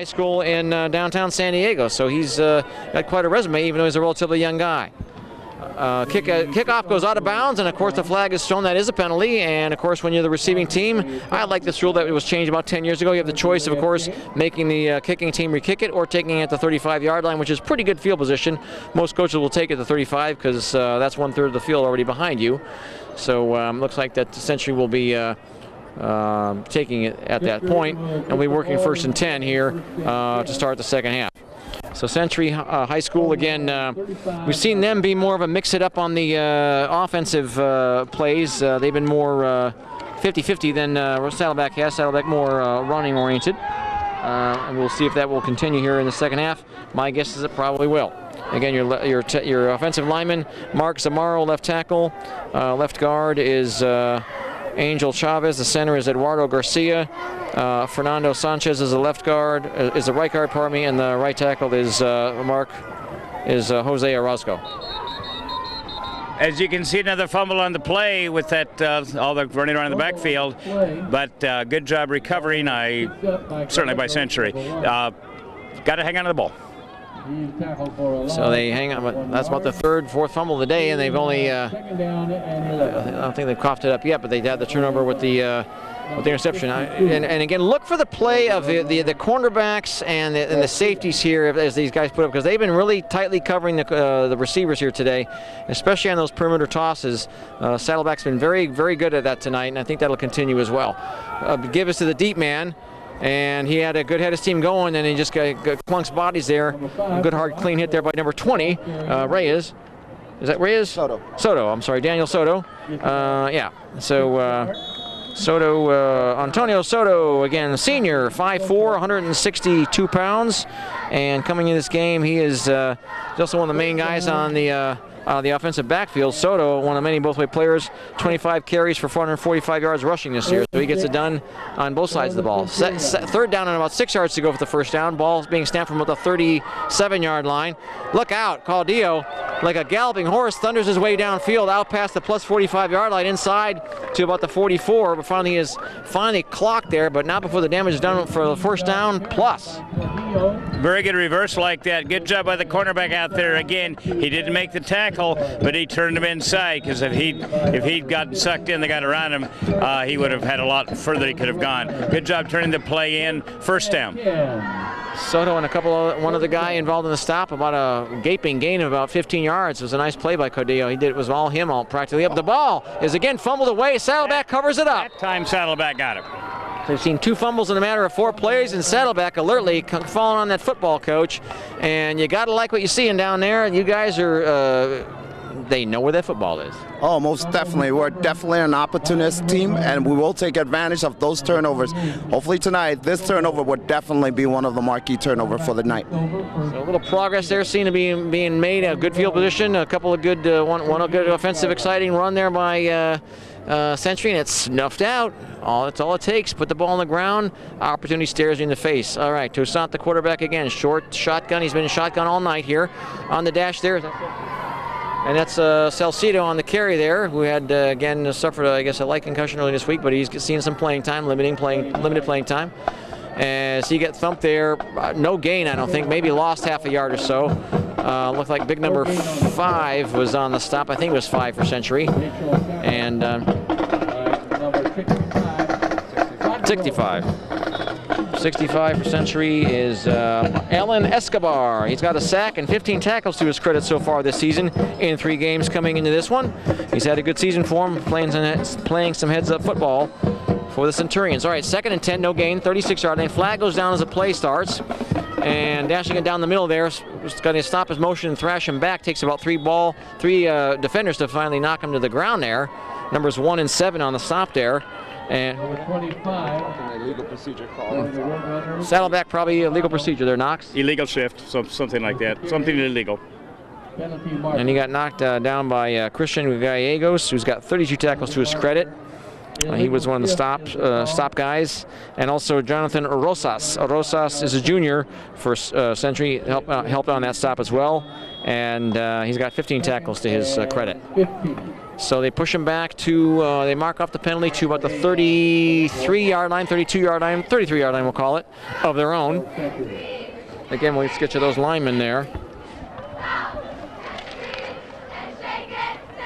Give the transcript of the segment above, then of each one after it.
School in downtown San Diego, so he's got quite a resume, even though he's a relatively young guy. Kickoff goes out of bounds, and of course the flag is shown. That is a penalty, and of course when you're the receiving team, I like this rule that was changed about 10 years ago. You have the choice of course making the kicking team re-kick it or taking it at the 35-yard line, which is pretty good field position. Most coaches will take it at the 35 because that's 1/3 of the field already behind you. So looks like that Century will be taking it at that point, and we'll be working 1st and 10 here to start the second half. So Century High School, again, we've seen them be more of a mix-it-up on the offensive plays. They've been more 50-50 than Saddleback has. Saddleback more running-oriented. And we'll see if that will continue here in the second half. My guess is it probably will. Again, your offensive lineman, Mark Zamaro, left tackle. Left guard is Angel Chavez. The center is Eduardo Garcia. Fernando Sanchez is the left guard, is the right guard, pardon me, and the right tackle is Jose Orozco. As you can see, another fumble on the play with that all the running around the backfield, but good job recovering, certainly by Century. Got to hang on to the ball. So they hang on. That's about the 3rd, 4th fumble of the day, and they've only I don't think they've coughed it up yet, but they had the turnover with the interception. And again, look for the play of the cornerbacks and the safeties here as these guys put up, because they've been really tightly covering the receivers here today, especially on those perimeter tosses. Saddleback's been very, very good at that tonight, and I think that'll continue as well. Give us to the deep man. And he had a good head of steam going, and he just got clunks bodies there. Good hard clean hit there by number 20, Reyes. Is that Reyes? Soto, I'm sorry, Daniel Soto. Yeah, so Soto, Antonio Soto, again, senior, 5'4", 162 pounds. And coming in this game, he is also one of the main guys on the offensive backfield. Soto, one of many both-way players, 25 carries for 445 yards rushing this year. So he gets it done on both sides of the ball. 3rd down and about 6 yards to go for the first down. Ball being snapped from about the 37-yard line. Look out, Caudillo, like a galloping horse, thunders his way downfield, out past the plus 45-yard line, inside to about the 44. But finally is clocked there, but not before the damage is done for the first down plus. Very good reverse like that. Good job by the cornerback out there. Again, he didn't make the tackle, but he turned him inside, because if he'd gotten sucked in, they got around him, he would have had a lot further he could have gone. Good job turning the play in. First down. Soto and one other guy involved in the stop, about a gaping gain of about 15 yards. It was a nice play by Caudillo. It was all him, practically up. The ball is again fumbled away. Saddleback covers it up. That time Saddleback got it. They've seen 2 fumbles in a matter of 4 plays, and Saddleback alertly falling on that football coach. And you got to like what you're seeing down there. You guys are, they know where that football is. Oh, most definitely. We're definitely an opportunist team, and we will take advantage of those turnovers. Hopefully tonight, this turnover would definitely be one of the marquee turnovers for the night. So a little progress there seen to be being made. A good field position, a couple of good, one good offensive, exciting run there by Century, and it's snuffed out. That's all it takes. Put the ball on the ground. Opportunity stares you in the face. All right, Toussaint, the quarterback again. Short shotgun. He's been in shotgun all night here. On the dash there. And that's Salcido on the carry there, who had, again, suffered, I guess, a light concussion early this week, but he's seen some playing time, limited playing time. As he got thumped there, no gain, I don't think, maybe lost half a yard or so. Looked like big number 5 was on the stop. I think it was 5 for Century. And 65 for Century is Alan Escobar. He's got a sack and 15 tackles to his credit so far this season in 3 games coming into this one. He's had a good season for him, playing some heads-up football for the Centurions. All right, 2nd and 10, no gain, 36-yard line. Flag goes down as the play starts. And dashing it down the middle there, was going to stop his motion and thrash him back. Takes about 3 defenders to finally knock him to the ground there. Numbers 1 and 7 on the stop there. And illegal procedure call. Saddleback, probably a legal procedure there, Knox. Illegal shift, something like that. Something illegal. And he got knocked down by Christian Gallegos, who's got 32 tackles to his credit. He was one of the stop guys, and also Jonathan Rosas. Rosas is a junior for Century, helped on that stop as well, and he's got 15 tackles to his credit. So they push him back to, they mark off the penalty to about the 33-yard line, 32-yard line, 33-yard line we'll call it, of their own. Again, we'll get you those linemen there.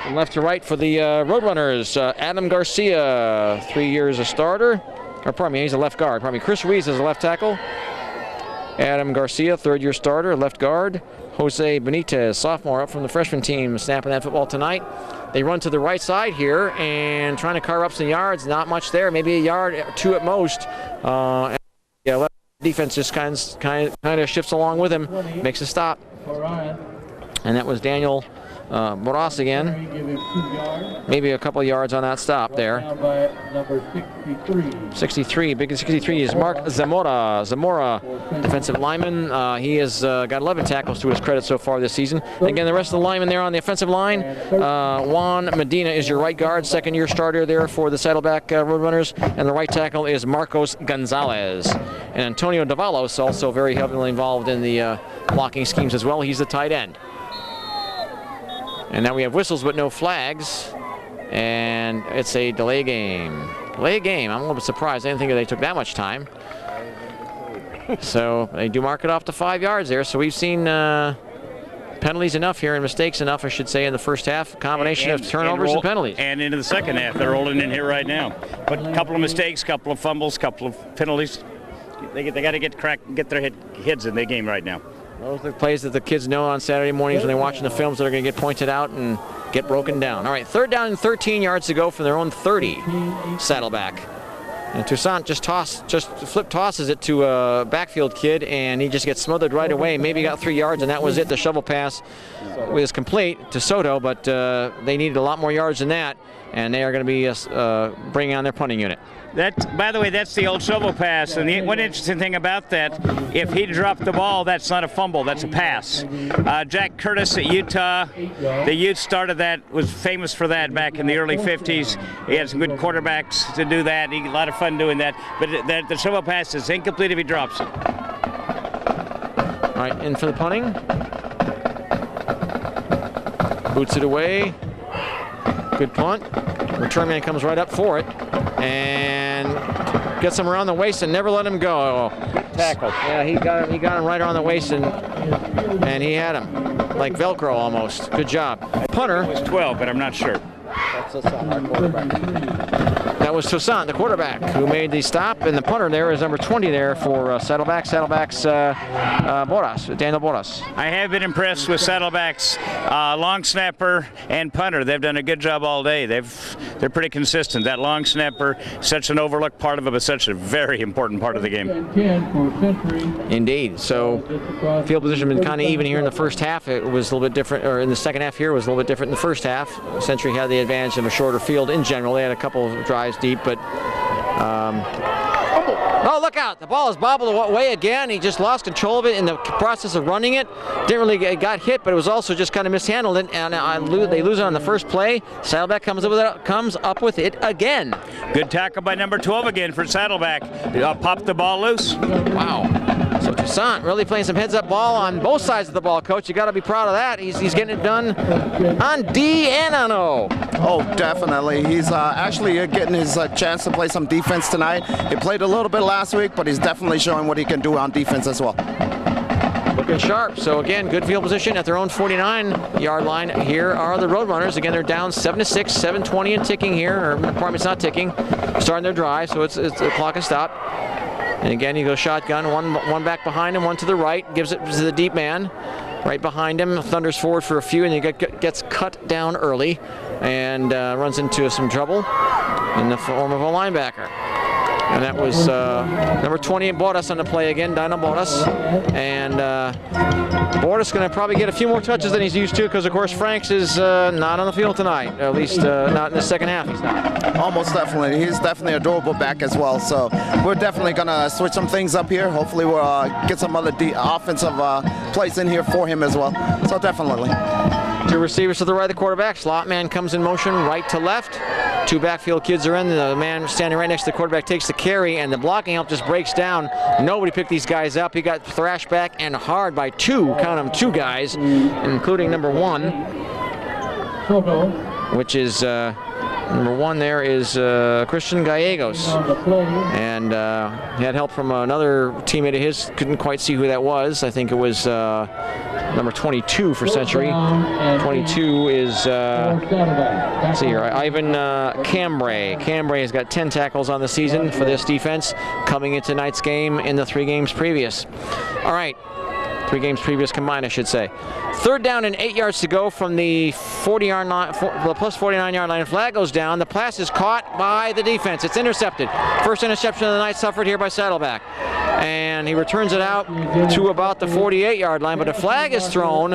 From left to right for the Roadrunners, Adam Garcia, 3 years a starter. Or pardon me, he's a left guard. Pardon me, Chris Ruiz is a left tackle. Adam Garcia, third-year starter, left guard. Jose Benitez, sophomore, up from the freshman team, snapping that football tonight. They run to the right side here and trying to carve up some yards. Not much there, maybe a yard or two at most. And left defense just kind of shifts along with him, makes a stop. And that was Daniel Moras again. Maybe a couple yards on that stop there. 63, big 63 is Mark Zamora. Zamora, defensive lineman. He has got 11 tackles to his credit so far this season. Again, the rest of the linemen there on the offensive line. Juan Medina is your right guard, second-year starter there for the Saddleback Roadrunners. And the right tackle is Marcos Gonzalez. And Antonio Davalos, also very heavily involved in the blocking schemes as well. He's the tight end. And now we have whistles but no flags, and it's a delay game. Delay game, I'm a little bit surprised. I didn't think they took that much time. So they do mark it off to 5 yards there. So we've seen penalties enough here, and mistakes enough, I should say, in the first half. Combination of turnovers and penalties. And into the second half, they're rolling in here right now. But a couple of mistakes, couple of fumbles, couple of penalties. They got to get their heads in the game right now. Those are the plays that the kids know on Saturday mornings when they're watching the films that are going to get pointed out and get broken down. All right, third down and 13 yards to go from their own 30, Saddleback. And Toussaint just flip tosses it to a backfield kid, and he just gets smothered right away. Maybe got 3 yards, and that was it. The shovel pass was complete to Soto, but they needed a lot more yards than that, and they are going to be bringing on their punting unit. That, by the way, that's the old shovel pass. And the one interesting thing about that, if he dropped the ball, that's not a fumble, that's a pass. Jack Curtis at Utah, the Utes started that, was famous for that back in the early 50s. He had some good quarterbacks to do that. He had a lot of fun doing that. But the shovel pass is incomplete if he drops it. All right, in for the punting. Boots it away. Good punt. Return man comes right up for it and gets him around the waist and never let him go. Good tackle. Yeah, he got him right around the waist and he had him like Velcro almost. Good job. Punter. It was 12, but I'm not sure. That's our quarterback. That was Toussaint, the quarterback, who made the stop, and the punter there is number 20 there for Saddleback. Saddleback's Boras, Daniel Boras. I have been impressed with Saddleback's long snapper and punter. They've done a good job all day. They're pretty consistent. That long snapper, such an overlooked part of it, but such a very important part of the game. Indeed. So field position been kind of even here in the first half. It was a little bit different, or in the second half here, it was a little bit different in the first half. Century had the advantage of a shorter field in general. They had a couple of drives deep, but oh, look out, the ball is bobbled away again. He just lost control of it in the process of running it. Didn't really got hit, but it was also just kind of mishandled, and they lose it on the first play. Saddleback comes up with it again. Good tackle by number 12 again for Saddleback. Popped the ball loose. Wow. So Toussaint really playing some heads-up ball on both sides of the ball, Coach. You got to be proud of that. He's getting it done on D and on O. Oh, definitely. He's actually getting his chance to play some defense tonight. He played a little bit last week, but he's definitely showing what he can do on defense as well. Looking sharp. So again, good field position at their own 49-yard line. Here are the Roadrunners. Again, they're down 7-6, 7:20 and ticking here. Or pardon me, it's not ticking. Starting their drive, so it's the clock has stopped. And again, he goes shotgun, one back behind him, one to the right, gives it to the deep man. Right behind him, thunders forward for a few, and he gets cut down early and runs into some trouble in the form of a linebacker. And that was number 20, Boras on the play again, Dino Boras. And Boras going to probably get a few more touches than he's used to, because of course Franks is not on the field tonight, at least not in the second half. He's not. Almost definitely. He's definitely a durable back as well. So we're definitely going to switch some things up here. Hopefully we'll get some other offensive plays in here for him as well. So definitely. Two receivers to the right of the quarterback. Slot man comes in motion right to left. Two backfield kids are in. The man standing right next to the quarterback takes the carry, and the blocking help just breaks down. Nobody picked these guys up. He got thrashed back and hard by two, count them, two guys, including number 1, which is number 1 there is Christian Gallegos. And he had help from another teammate of his. Couldn't quite see who that was. I think it was number 22 for Century. 22 is, let's see here, Ivan Cambray. Cambray has got 10 tackles on the season for this defense, coming into tonight's game in the 3 games previous. All right. 3 games previous combined, I should say. 3rd down and 8 yards to go from the 40-yard line, the plus 49-yard line. Flag goes down. The pass is caught by the defense. It's intercepted. First interception of the night suffered here by Saddleback. And he returns it out to about the 48-yard line, but a flag is thrown,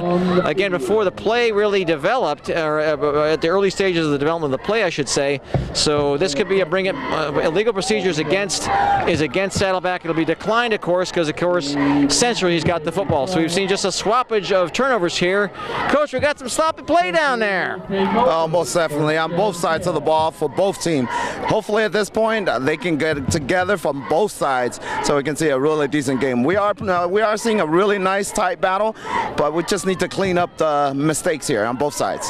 again, before the play really developed, or at the early stages of the development of the play, I should say. So this could be a illegal procedures against Saddleback. It'll be declined, of course, because, of course, Century's got the football. So we've seen just a swappage of turnovers here. Coach, we got some sloppy play down there. Oh, most definitely on both sides of the ball for both teams. Hopefully at this point they can get it together from both sides so we can see a really decent game. We are seeing a really nice tight battle, but we just need to clean up the mistakes here on both sides.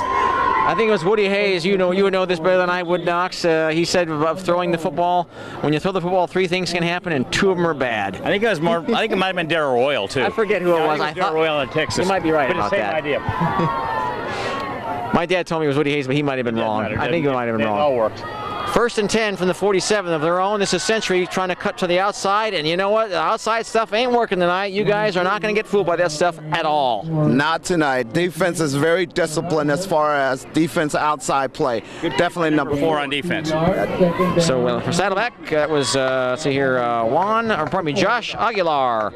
I think it was Woody Hayes. You would know this better than I would, Knox. He said of throwing the football, when you throw the football, 3 things can happen, and 2 of them are bad. I think it was more. I think it might have been Darrell Royal too. I forget who it was. I thought Royal in Texas. You might be right about same that. idea. My dad told me it was Woody Hayes, but he might have been wrong. I think he might have been wrong. It all worked. 1st and 10 from the 47 of their own. This is Century trying to cut to the outside, and you know what? The outside stuff ain't working tonight. You guys are not going to get fooled by that stuff at all. Not tonight. Defense is very disciplined as far as defense outside play. Definitely number 4 on defense. So for Saddleback, that was Josh Aguilar.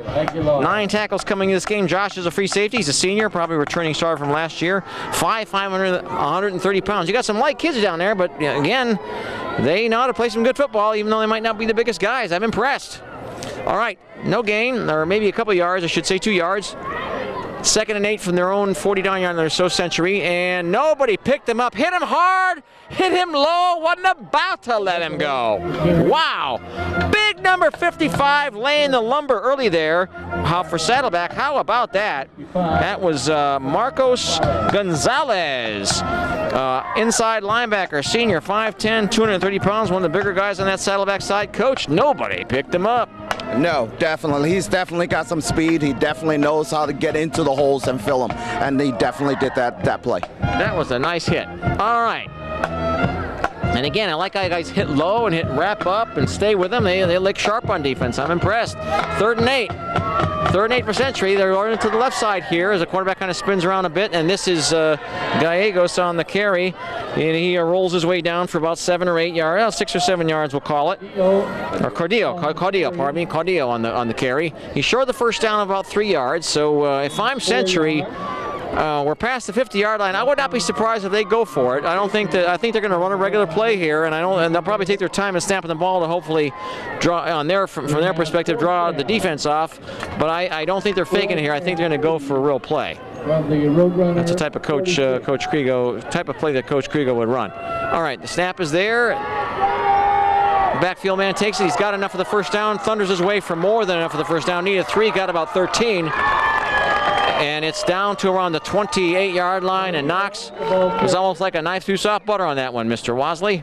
9 tackles coming in this game. Josh is a free safety. He's a senior, probably returning star from last year. 500, 130 pounds. You got some light kids down there, but again, they know how to play some good football, even though they might not be the biggest guys. I'm impressed. All right, no gain, or maybe a couple yards, I should say 2 yards. 2nd and 8 from their own 49-yard line or so Century, and nobody picked him up. Hit him hard, hit him low, wasn't about to let him go. Wow. Big number 55 laying the lumber early there. For Saddleback, how about that? That was Marcos Gonzalez, inside linebacker, senior, 5'10", 230 pounds, one of the bigger guys on that Saddleback side. Coach, nobody picked him up. No, definitely. He's definitely got some speed. He definitely knows how to get into the holes and fill them, and he definitely did that play. That was a nice hit. All right. And again, I like how guys hit low and hit wrap up and stay with them. They look sharp on defense. I'm impressed. 3rd and 8. 3rd and 8 for Century. They're running to the left side here as the quarterback kind of spins around a bit, and this is Gallegos on the carry. And he rolls his way down for about 7 or 8 yards, 6 or 7 yards, we'll call it. Or Cordillo on the carry. He's short of the first down about 3 yards. So if I'm Century, we're past the 50-yard line. I would not be surprised if they go for it. I think they're going to run a regular play here, and they'll probably take their time in snapping the ball to hopefully draw from their perspective, draw the defense off. But I don't think they're faking it here. I think they're going to go for a real play. That's the type of Coach Kriego type of play that Coach Kriego would run. All right, the snap is there. Backfield man takes it. He's got enough for the first down. Thunders his way for more than enough for the first down. Needed 3, got about 13. And it's down to around the 28-yard line, and Knox was almost like a knife through soft butter on that one, Mr. Wasley.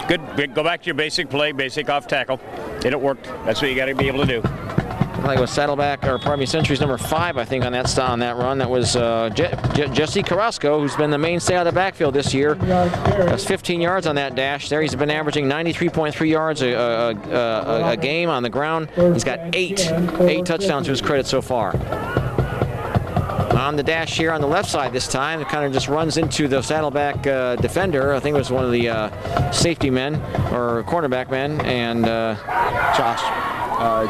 Good. Go back to your basic play, basic off tackle. It worked. That's what you got to be able to do. I think it was Century's number 5, I think, on that run. That was Jesse Carrasco, who's been the mainstay out of the backfield this year. That's 15 yards on that dash there. He's been averaging 93.3 yards a game on the ground. He's got 8 touchdowns to his credit so far. On the dash here on the left side this time, it kind of just runs into the Saddleback defender. I think it was one of the safety men or cornerback men, and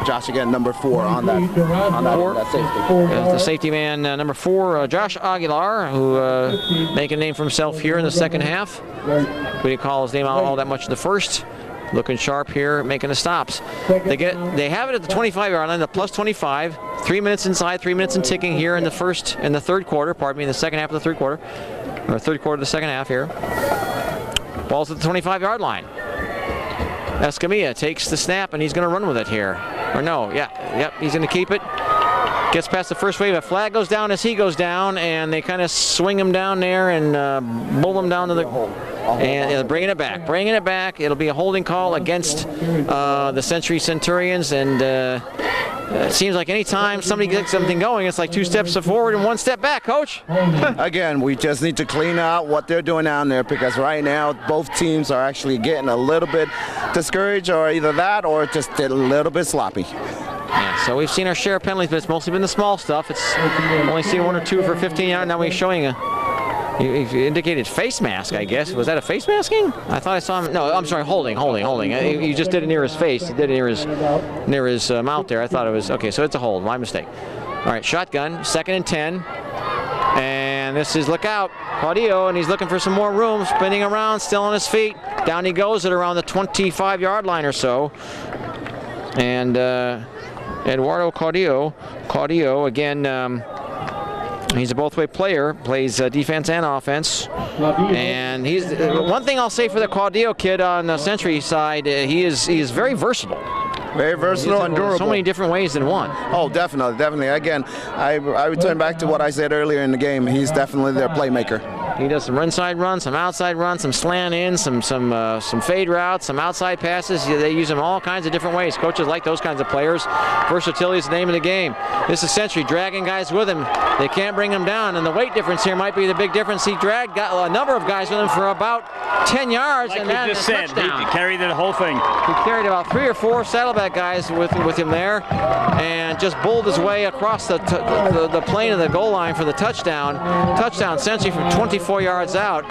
Josh again, number 4 on that safety. The safety man, number 4, Josh Aguilar, who making a name for himself here in the second half. We didn't call his name out all that much in the first. Looking sharp here, making the stops. They have it at the 25-yard line, the plus 25. 3 minutes inside, 3 minutes and ticking here in the third quarter. In the second half of the third quarter, or third quarter of the second half here. Ball's at the 25-yard line. Escamilla takes the snap, and he's going to run with it here. Or no, he's going to keep it. Gets past the first wave. A flag goes down as he goes down, and they kind of swing him down there and bull him down to the... And bringing it back. It'll be a holding call against the Century Centurions, and it seems like any time somebody gets something going, it's like 2 steps forward and 1 step back, Coach. Again, we just need to clean out what they're doing down there, because right now both teams are actually getting a little bit discouraged, or either that or just a little bit sloppy. Yeah, so we've seen our share of penalties, but it's mostly been the small stuff. It's only seen 1 or 2 for 15 yards. Now we're showing he indicated face mask, I guess. Was that a face masking? I thought I saw him. No, I'm sorry, holding. He just did it near his face. He did it near his mouth there. I thought it was, okay, so it's a hold. My mistake. All right, shotgun, 2nd and 10. And this is, look out, Claudio, and he's looking for some more room, spinning around, still on his feet. Down he goes at around the 25-yard line or so. And Eduardo Claudio, again, he's a both-way player, plays defense and offense. And he's one thing I'll say for the Claudio kid on the Century side, he is very versatile. Very versatile and durable. So many different ways than one. Oh, definitely. Again, I return back to what I said earlier in the game. He's definitely their playmaker. He does some inside runs, some outside runs, some slant in, some fade routes, some outside passes. They use him all kinds of different ways. Coaches like those kinds of players. Versatility is the name of the game. This is Century dragging guys with him. They can't bring him down, and the weight difference here might be the big difference. He dragged a number of guys with him for about 10 yards, like and then just said, touchdown. He carried the whole thing. He carried about 3 or 4 Saddleback guys with him there, and just bowled his way across the plane of the goal line for the touchdown. Touchdown Century from 24 yards out.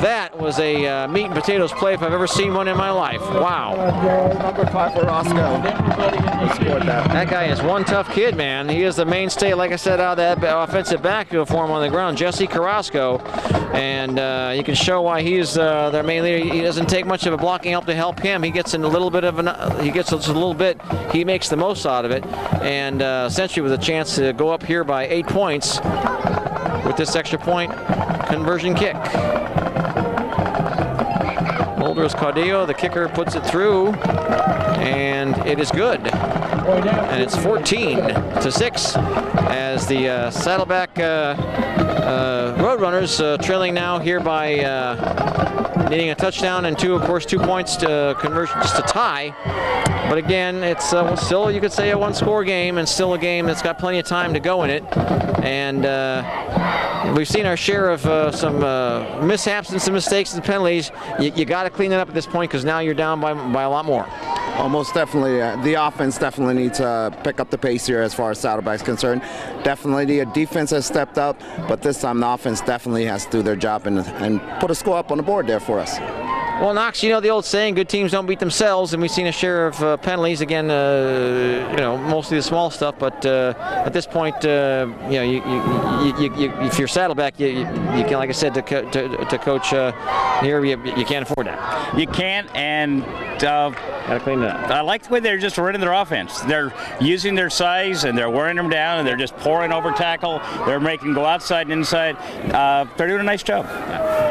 That was a meat and potatoes play if I've ever seen one in my life. Wow. Number 5 for Roscoe. That guy is one tough kid, man. He is the mainstay, like I said, out of that offensive backfield for him on the ground, Jesse Carrasco. And you can show why he's their main leader. He doesn't take much of a blocking help to help him. He gets in a little bit of he makes the most out of it. And Century with a chance to go up here by 8 points with this extra point conversion kick. Muldros Caudillo, the kicker, puts it through, and it is good. And it's 14-6 as the Saddleback Roadrunners trailing now here by needing a touchdown and 2 points to conversion, just a tie. But again, it's still, you could say, a 1-score game, and still a game that's got plenty of time to go in it. And we've seen our share of some mishaps and some mistakes and penalties. You got to clean it up at this point, because now you're down by a lot more. Almost definitely. The offense definitely needs to pick up the pace here as far as Saddleback's concerned. Definitely the defense has stepped up, but this time the offense definitely has to do their job and put a score up on the board there for us. Well, Knox, you know the old saying, good teams don't beat themselves, and we've seen a share of penalties. Again, mostly the small stuff, but at this point, if you're Saddleback, you can, like I said to Coach here, you can't afford that. You can't, and gotta clean it up. I like the way they're just running their offense. They're using their size, and they're wearing them down, and they're just pouring over tackle. They're making go outside and inside. They're doing a nice job.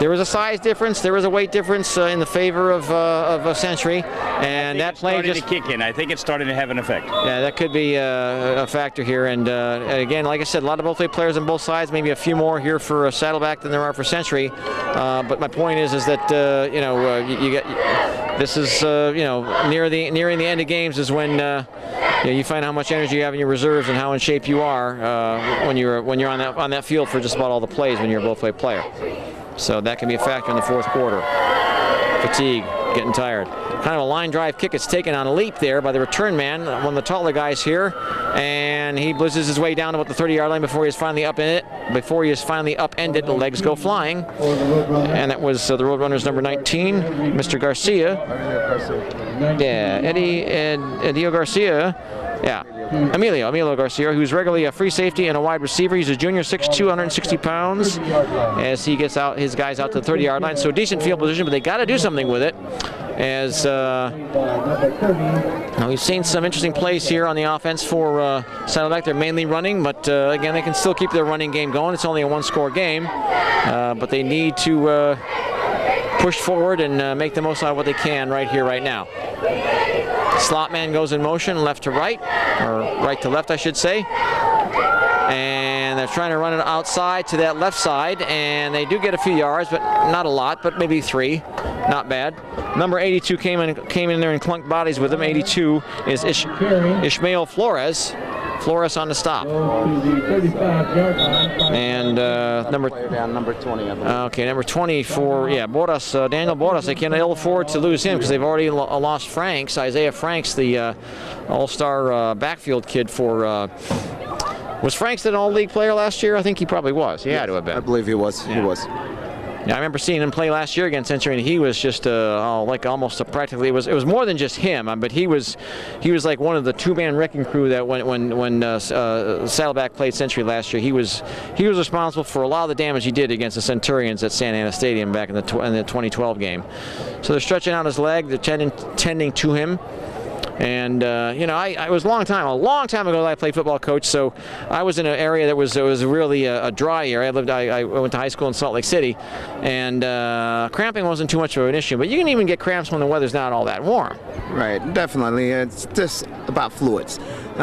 There was a size difference. There was a weight difference in the favor of a Century, and that play just to kick in. I think it's starting to have an effect. Yeah, that could be a factor here. And again, like I said, a lot of both-way players on both sides. Maybe a few more here for Saddleback than there are for Century. But my point is that you get this is nearing the end of games is when you find how much energy you have in your reserves and how in shape you are when you're on that field for just about all the plays when you're a both-way player. So that can be a factor in the fourth quarter. Fatigue, getting tired. Kind of a line drive kick. It's taken on a leap there by the return man, one of the taller guys here, and he blizzes his way down to about the 30-yard line before he is finally upended. The legs go flying, and that was the Roadrunners number 19, Mr. Garcia. Yeah, Edio Garcia. Yeah. Emilio Garcia, who's regularly a free safety and a wide receiver. He's a junior, 6'2", 160 pounds, as he gets out his guys out to the 30-yard line. So decent field position, but they got to do something with it. As now we've seen some interesting plays here on the offense for Saddleback. They're mainly running, but again, they can still keep their running game going. It's only a 1-score game, but they need to push forward and make the most out of what they can right here, right now. Slot man goes in motion, left to right, or right to left, I should say. And they're trying to run it outside to that left side, and they do get a few yards, but not a lot, but maybe 3. Not bad. Number 82 came in there and clunked bodies with him. 82 is Ishmael Flores. Flores on the stop. And number 20. Okay, number 20 for Boras, Daniel Boras. They can't ill afford to lose him because they've already lost Franks, Isaiah Franks, the all-star backfield kid for. Was Franks an all-league player last year? I think he probably was. He had to have been. I believe he was. Yeah. He was. Yeah, I remember seeing him play last year against Century, and he was just like almost practically. It was more than just him, but he was like one of the two-man wrecking crew that when Saddleback played Century last year, he was responsible for a lot of the damage he did against the Centurions at Santa Ana Stadium back in the 2012 game. So they're stretching out his leg, they're tending to him. And you know, it was a long time ago that I played football, coach. So I was in an area that was really a dry area. I went to high school in Salt Lake City, and cramping wasn't too much of an issue. But you can even get cramps when the weather's not all that warm. Right, definitely. It's just about fluids.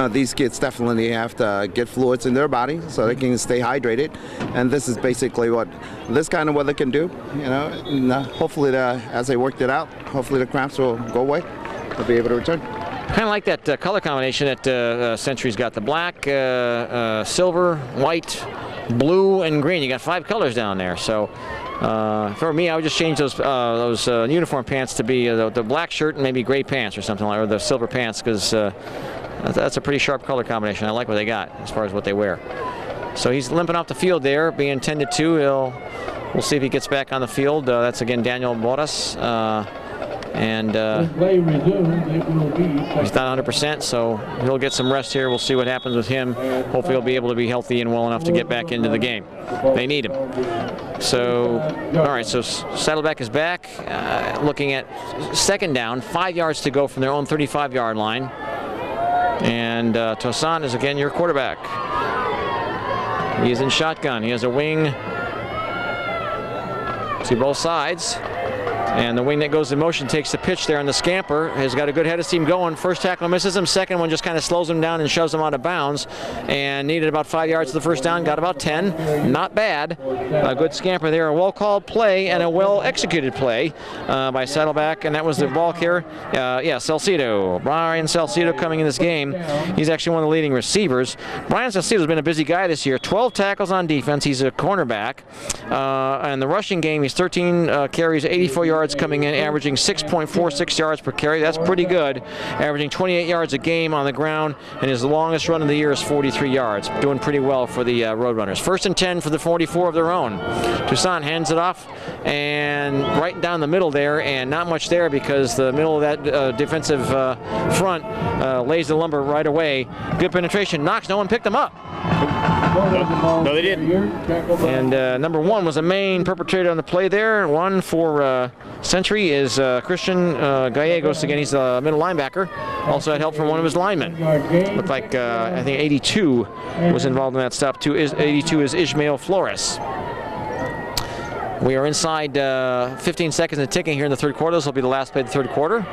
These kids definitely have to get fluids in their body so they can stay hydrated. And this is basically what this kind of weather can do. You know, and, hopefully, as they worked it out, hopefully the cramps will go away. They'll be able to return. Kind of like that color combination that Century's got. The black, silver, white, blue, and green. You got 5 colors down there. So for me, I would just change those uniform pants to be the black shirt and maybe gray pants or something, or the silver pants, because that's a pretty sharp color combination. I like what they got as far as what they wear. So he's limping off the field there, being tended to. We'll see if he gets back on the field. That's again Daniel Boras. And he's not 100%, so he'll get some rest here. We'll see what happens with him. Hopefully he'll be able to be healthy and well enough to get back into the game. They need him. So, all right, so Saddleback is back, looking at second down, 5 yards to go from their own 35-yard line. And Toussaint is again your quarterback. He is in shotgun. He has a wing. See both sides. And the wing that goes in motion takes the pitch there on the scamper. Has got a good head of steam going. First tackle misses him. Second one just kind of slows him down and shoves him out of bounds. And needed about 5 yards to the first down. Got about 10. Not bad. A good scamper there. A well-called play and a well-executed play by Saddleback. And that was the ball carrier. Salcido. Brian Salcido coming in this game. He's actually one of the leading receivers. Brian Salcido's been a busy guy this year. 12 tackles on defense. He's a cornerback. And the rushing game, he's 13 carries, 84 yards coming in, averaging 6.46 yards per carry. That's pretty good. Averaging 28 yards a game on the ground, and his longest run of the year is 43 yards. Doing pretty well for the Roadrunners. 1st and 10 for the 44 of their own. Toussaint hands it off, and right down the middle there, and not much there because the middle of that defensive front lays the lumber right away. Good penetration. Knox, no one picked him up. No, they didn't. And number 1 was the main perpetrator on the play there. 1 for Century is Christian Gallegos. Again, he's the middle linebacker. Also had help from one of his linemen. Looked like I think 82 was involved in that stop too. 82 is Ishmael Flores. We are inside 15 seconds and ticking here in the third quarter. This will be the last play of the third quarter.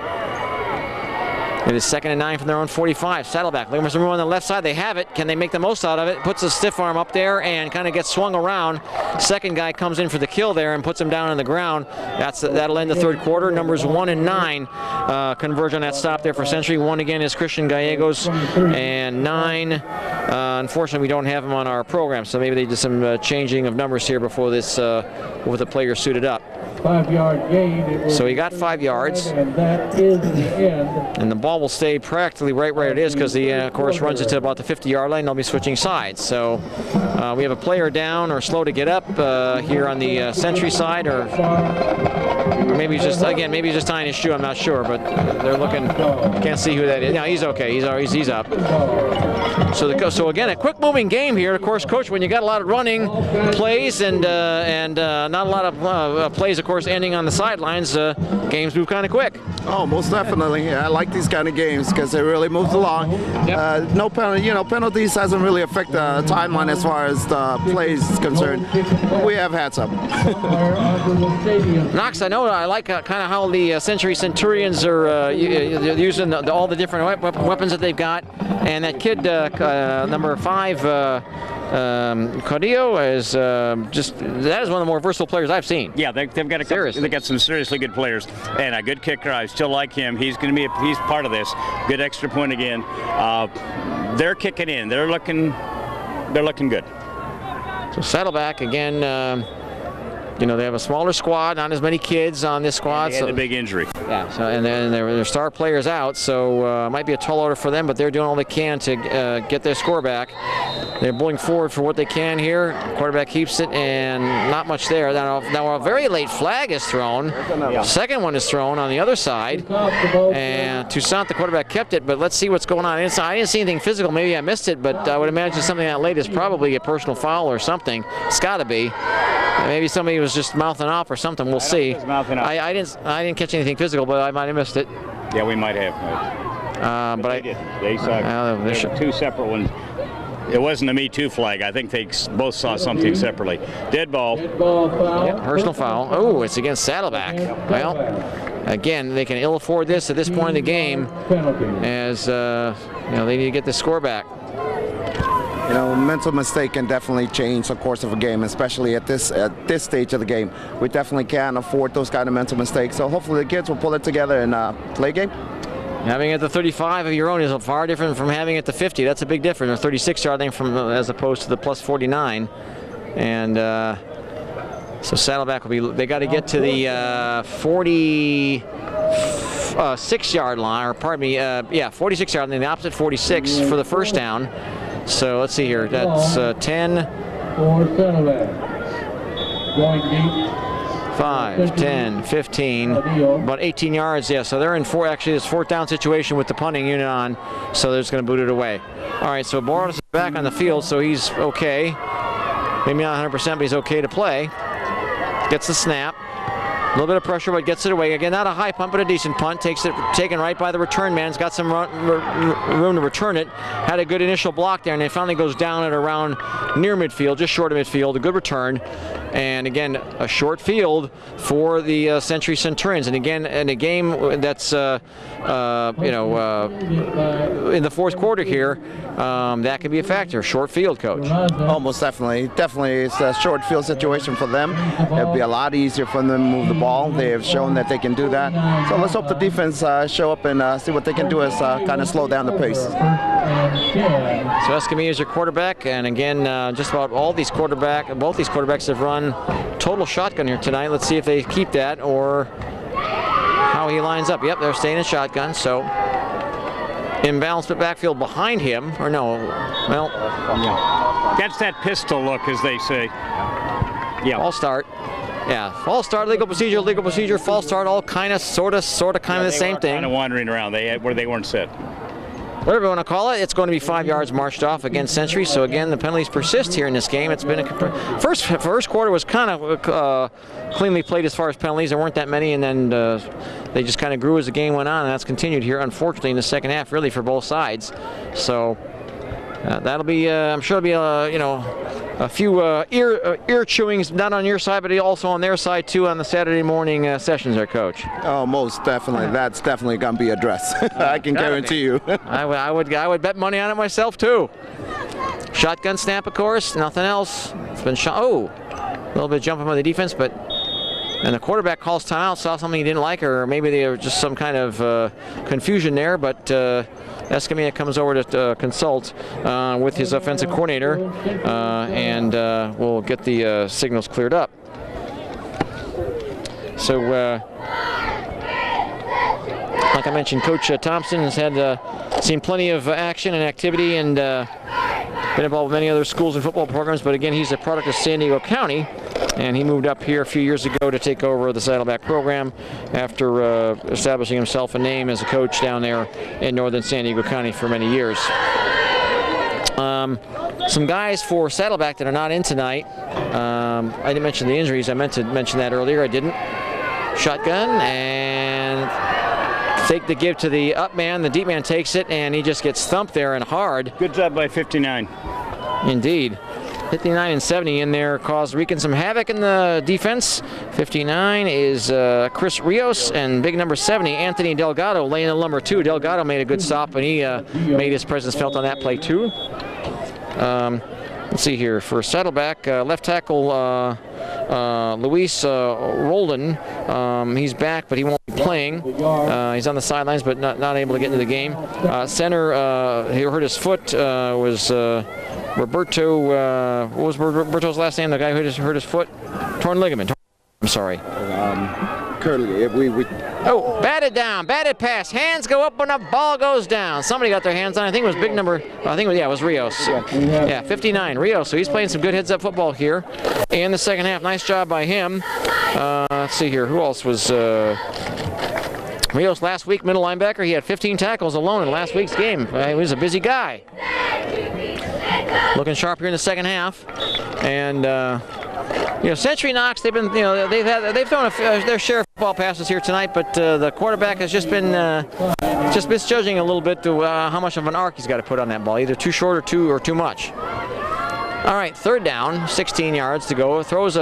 It is 2nd and 9 from their own 45. Saddleback looking for some room on the left side. They have it. Can they make the most out of it? Puts a stiff arm up there and kind of gets swung around. Second guy comes in for the kill there and puts him down on the ground. That'll end the third quarter. Numbers 1 and 9 converge on that stop there for Century. 1 again is Christian Gallegos, and 9. Unfortunately, we don't have him on our program, so maybe they did some changing of numbers here before this, with the player suited up. 5-yard gain. So he got 5 yards. And that is the end. And the ball will stay practically right where it is because he, of course, runs it to about the 50-yard line. They'll be switching sides. So we have a player down or slow to get up here on the Century side. maybe he's just tying his shoe. I'm not sure, but they're looking. Can't see who that is. No, he's okay. He's up. So again, a quick-moving game here. Of course, Coach, when you got a lot of running plays and not a lot of plays, of course, ending on the sidelines, games move kind of quick. Oh, most definitely. I like these kind of games because it really moves along. Yep. No penalty. Penalties hasn't really affected the timeline as far as the plays is concerned. We have had some. Knox, I know I like kind of how the Century Centurions are using all the different weapons that they've got, and that kid number 5, Cordillo, is that is one of the more versatile players I've seen. Yeah, they've got they got some seriously good players and a good kicker. I still like him. He's going to be he's part of this. Good extra point again. They're kicking in. They're looking good. So Saddleback again. They have a smaller squad, not as many kids on this squad. They had a big injury. Yeah. So and then their star players out, so it might be a tall order for them, but they're doing all they can to get their score back. They're pulling forward for what they can here. Quarterback keeps it, and not much there. Now a very late flag is thrown. The second one is thrown on the other side, and Toussaint, the quarterback, kept it. But let's see what's going on. I didn't see anything physical. Maybe I missed it, but I would imagine something that late is probably a personal foul or something. It's got to be. Maybe somebody was just mouthing off or something. We'll see. I didn't catch anything physical, but I might have missed it. Yeah, we might have. But they saw two separate ones. It wasn't a Me Too flag. I think they both saw something separately. Dead ball. Yep, personal foul. Oh, it's against Saddleback. Well, again, they can ill afford this at this point in the game, as they need to get the score back. Mental mistake can definitely change the course of a game, especially at this stage of the game. We definitely can't afford those kind of mental mistakes. So hopefully the kids will pull it together and play a game. Having it at the 35 of your own is far different from having it at the 50. That's a big difference. Or 36-yard line as opposed to the plus 49. And so Saddleback will be. They got to get to the 46-yard line, or pardon me, 46-yard line, the opposite 46 for the first down. So let's see here. That's 10. 5, 10, 15, about 18 yards. Yeah, so they're in this fourth down situation with the punting unit on, so they're just going to boot it away. All right, so Boros is back on the field, so he's okay. Maybe not 100%, but he's okay to play. Gets the snap. A little bit of pressure, but gets it away. Again, not a high punt, but a decent punt. Taken right by the return man. He's got some room to return it. Had a good initial block there, and it finally goes down at around near midfield, just short of midfield. A good return. And again, a short field for the Century Centurions. And again, in a game that's, in the fourth quarter here, that could be a factor. Short field, Coach. Almost definitely. Definitely, it's a short field situation for them. It'll be a lot easier for them to move the ball. They have shown that they can do that. So let's hope the defense show up and see what they can do as kind of slow down the pace. So Escamilla is your quarterback, and again, just about both these quarterbacks have run total shotgun here tonight. Let's see if they keep that or how he lines up. Yep, they're staying in shotgun, so imbalanced backfield behind him, or no, well. That's that pistol look, as they say. Yeah. False start. Yeah, false start, legal procedure, false start, all kind of, sort of the same thing. Kind of wandering around where they weren't set. Whatever you want to call it, it's going to be 5 yards marched off against Century. So again, the penalties persist here in this game. It's been first quarter was kind of cleanly played as far as penalties. There weren't that many, and then they just kind of grew as the game went on, and that's continued here, unfortunately, in the second half, really for both sides. So that'll be, I'm sure it'll be, a few ear chewings, not on your side, but also on their side too, on the Saturday morning sessions there, Coach. Oh, most definitely. That's definitely going to be addressed. I can guarantee you. I would bet money on it myself too. Shotgun snap, of course, nothing else. It's been shot. Oh, a little bit of jumping by the defense, and the quarterback calls timeout, saw something he didn't like, or maybe there was just some kind of confusion there, but Escamilla comes over to consult with his offensive coordinator, and we'll get the signals cleared up. So, like I mentioned, Coach Thompson has seen plenty of action and activity, and been involved with many other schools and football programs, but again, he's a product of San Diego County, And he moved up here a few years ago to take over the Saddleback program after establishing himself a name as a coach down there in northern San Diego County for many years. Some guys for Saddleback that are not in tonight. I didn't mention the injuries. I meant to mention that earlier. I didn't. Shotgun and fake the give to the up man. The deep man takes it, and he just gets thumped there and hard. Good job by 59. Indeed. 59 and 70 in there caused Rican some havoc in the defense. 59 is Chris Rios, and big number 70, Anthony Delgado, laying the lumber too. Delgado made a good stop, and he made his presence felt on that play too. Let's see here. For Saddleback, left tackle Luis Roldan. He's back, but he won't be playing. He's on the sidelines, but not able to get into the game. Center, he hurt his foot, was Roberto. What was Roberto's last name? The guy who hurt his foot? Torn ligament. I'm sorry. Curly. Oh, batted down, batted pass. Hands go up when the ball goes down. Somebody got their hands on it. I think it was big number, I think it was Rios. Yeah, 59, Rios. So he's playing some good heads-up football here in the second half. Nice job by him. Let's see here. Who else was... Rios last week, middle linebacker. He had 15 tackles alone in last week's game. He was a busy guy. Looking sharp here in the second half. And... Century Knox, they've been, they've thrown their share of football passes here tonight, but the quarterback has just been misjudging a little bit to how much of an arc he's got to put on that ball, either too short or too much. All right, third down, 16 yards to go. Throws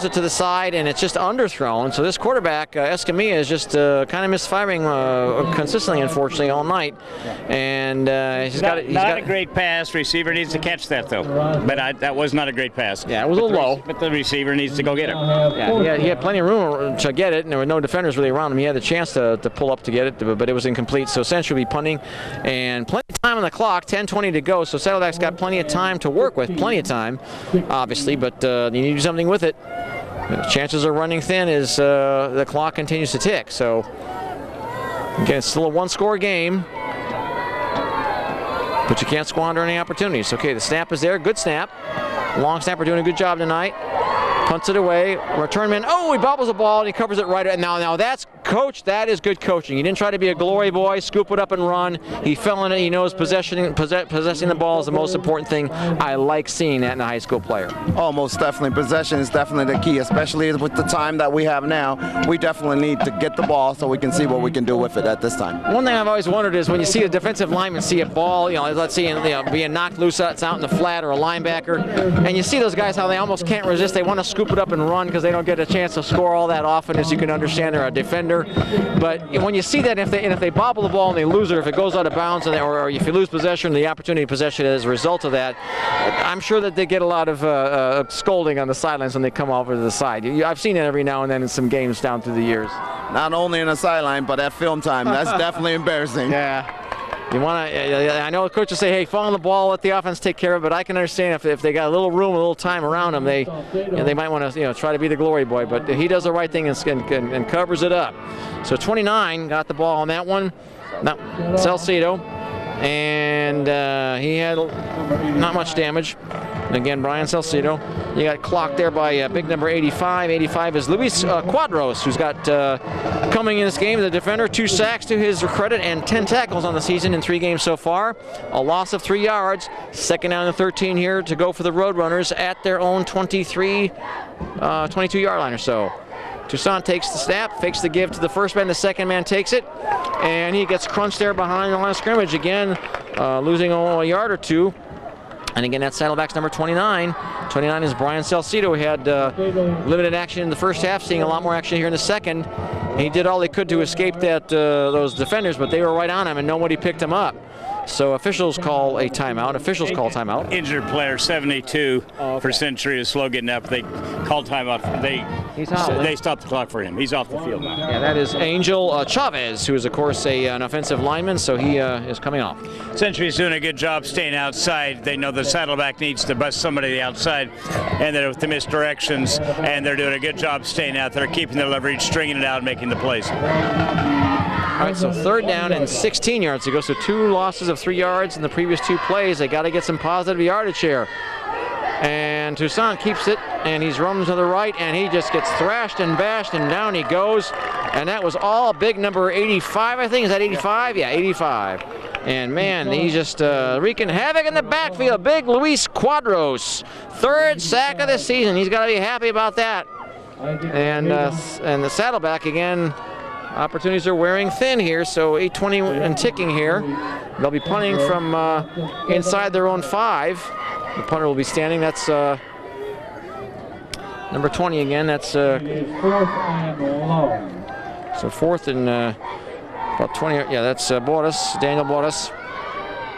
it to the side, and it's just underthrown. So this quarterback, Escamilla, is just kind of misfiring consistently, unfortunately, all night. And he's got a great pass. Receiver needs to catch that, though. But that was not a great pass. Yeah, it was a little low. But the receiver needs to go get it. Yeah, he had plenty of room to get it, and there were no defenders really around him. He had a chance to pull up to get it, but it was incomplete. So essentially punting, and plenty of time on the clock, 10:20 to go. So Saddleback's got plenty of time to work with, plenty of time, obviously, but you need to do something with it. Chances are running thin as the clock continues to tick. So again, it's still a one-score game, but you can't squander any opportunities. Okay, the snap is there, good snap. Long snapper doing a good job tonight. Punts it away. Return man. Oh, he bobbles the ball and he covers it right. Now that's coach. That is good coaching. He didn't try to be a glory boy, scoop it up and run. He fell in it. He knows possessing the ball is the most important thing. I like seeing that in a high school player. Oh, most definitely. Possession is definitely the key, especially with the time that we have now. We definitely need to get the ball so we can see what we can do with it at this time. One thing I've always wondered is when you see a defensive lineman see a ball, let's see, being knocked loose, it's out in the flat, or a linebacker, and you see those guys how they almost can't resist. They want to scoop it up and run because they don't get a chance to score all that often. As you can understand, they're a defender. But when you see that, if they bobble the ball and they lose it, if it goes out of bounds, or if you lose possession, the opportunity of possession as a result of that, I'm sure that they get a lot of scolding on the sidelines when they come over to the side. I've seen it every now and then in some games down through the years. Not only in the sideline, but at film time. That's definitely embarrassing. Yeah. You want to? I know the coaches say, "Hey, fall on the ball, let the offense take care of it." But I can understand if they got a little room, a little time around them, they might want to try to be the glory boy. But he does the right thing and covers it up. So 29 got the ball on that one. Salcedo, and he had not much damage. And again, Brian Salcedo. You got clocked there by big number 85. 85 is Luis Cuadros, who's got coming in this game, the defender, 2 sacks to his credit and 10 tackles on the season in 3 games so far. A loss of 3 yards. Second down and 13 here to go for the Roadrunners at their own 22-yard line or so. Toussaint takes the snap, fakes the give to the first man. The second man takes it, and he gets crunched there behind the line of scrimmage again, losing a yard or 2. And again, that's Saddleback's number 29. 29 is Brian Salcedo. He had limited action in the first half, seeing a lot more action here in the second. He did all he could to escape those defenders, but they were right on him, and nobody picked him up. So officials call a timeout. Injured player 72 for Century is slow getting up. They call timeout. They stopped the clock for him. He's off the field now. Yeah, that is Angel Chavez, who is of course an offensive lineman. So he is coming off. Century's doing a good job staying outside. They know the Saddleback needs to bust somebody to the outside, and they're with the misdirections, and they're doing a good job staying out there, keeping their leverage, stringing it out, and making the plays. All right, so third down and 16 yards to go. So 2 losses of 3 yards in the previous 2 plays. They got to get some positive yardage here. And Toussaint keeps it, and he's running to the right, and he just gets thrashed and bashed, and down he goes. And that was all big number 85, I think. Is that 85? Yeah, 85. And man, he's just wreaking havoc in the backfield. Big Luis Quadros, 3rd sack of the season. He's got to be happy about that. And the Saddleback again. Opportunities are wearing thin here, so 8:20 and ticking here. They'll be punting from inside their own 5. The punter will be standing. That's number 20 again. That's so 4th and about 20. Yeah, that's Daniel Bordas.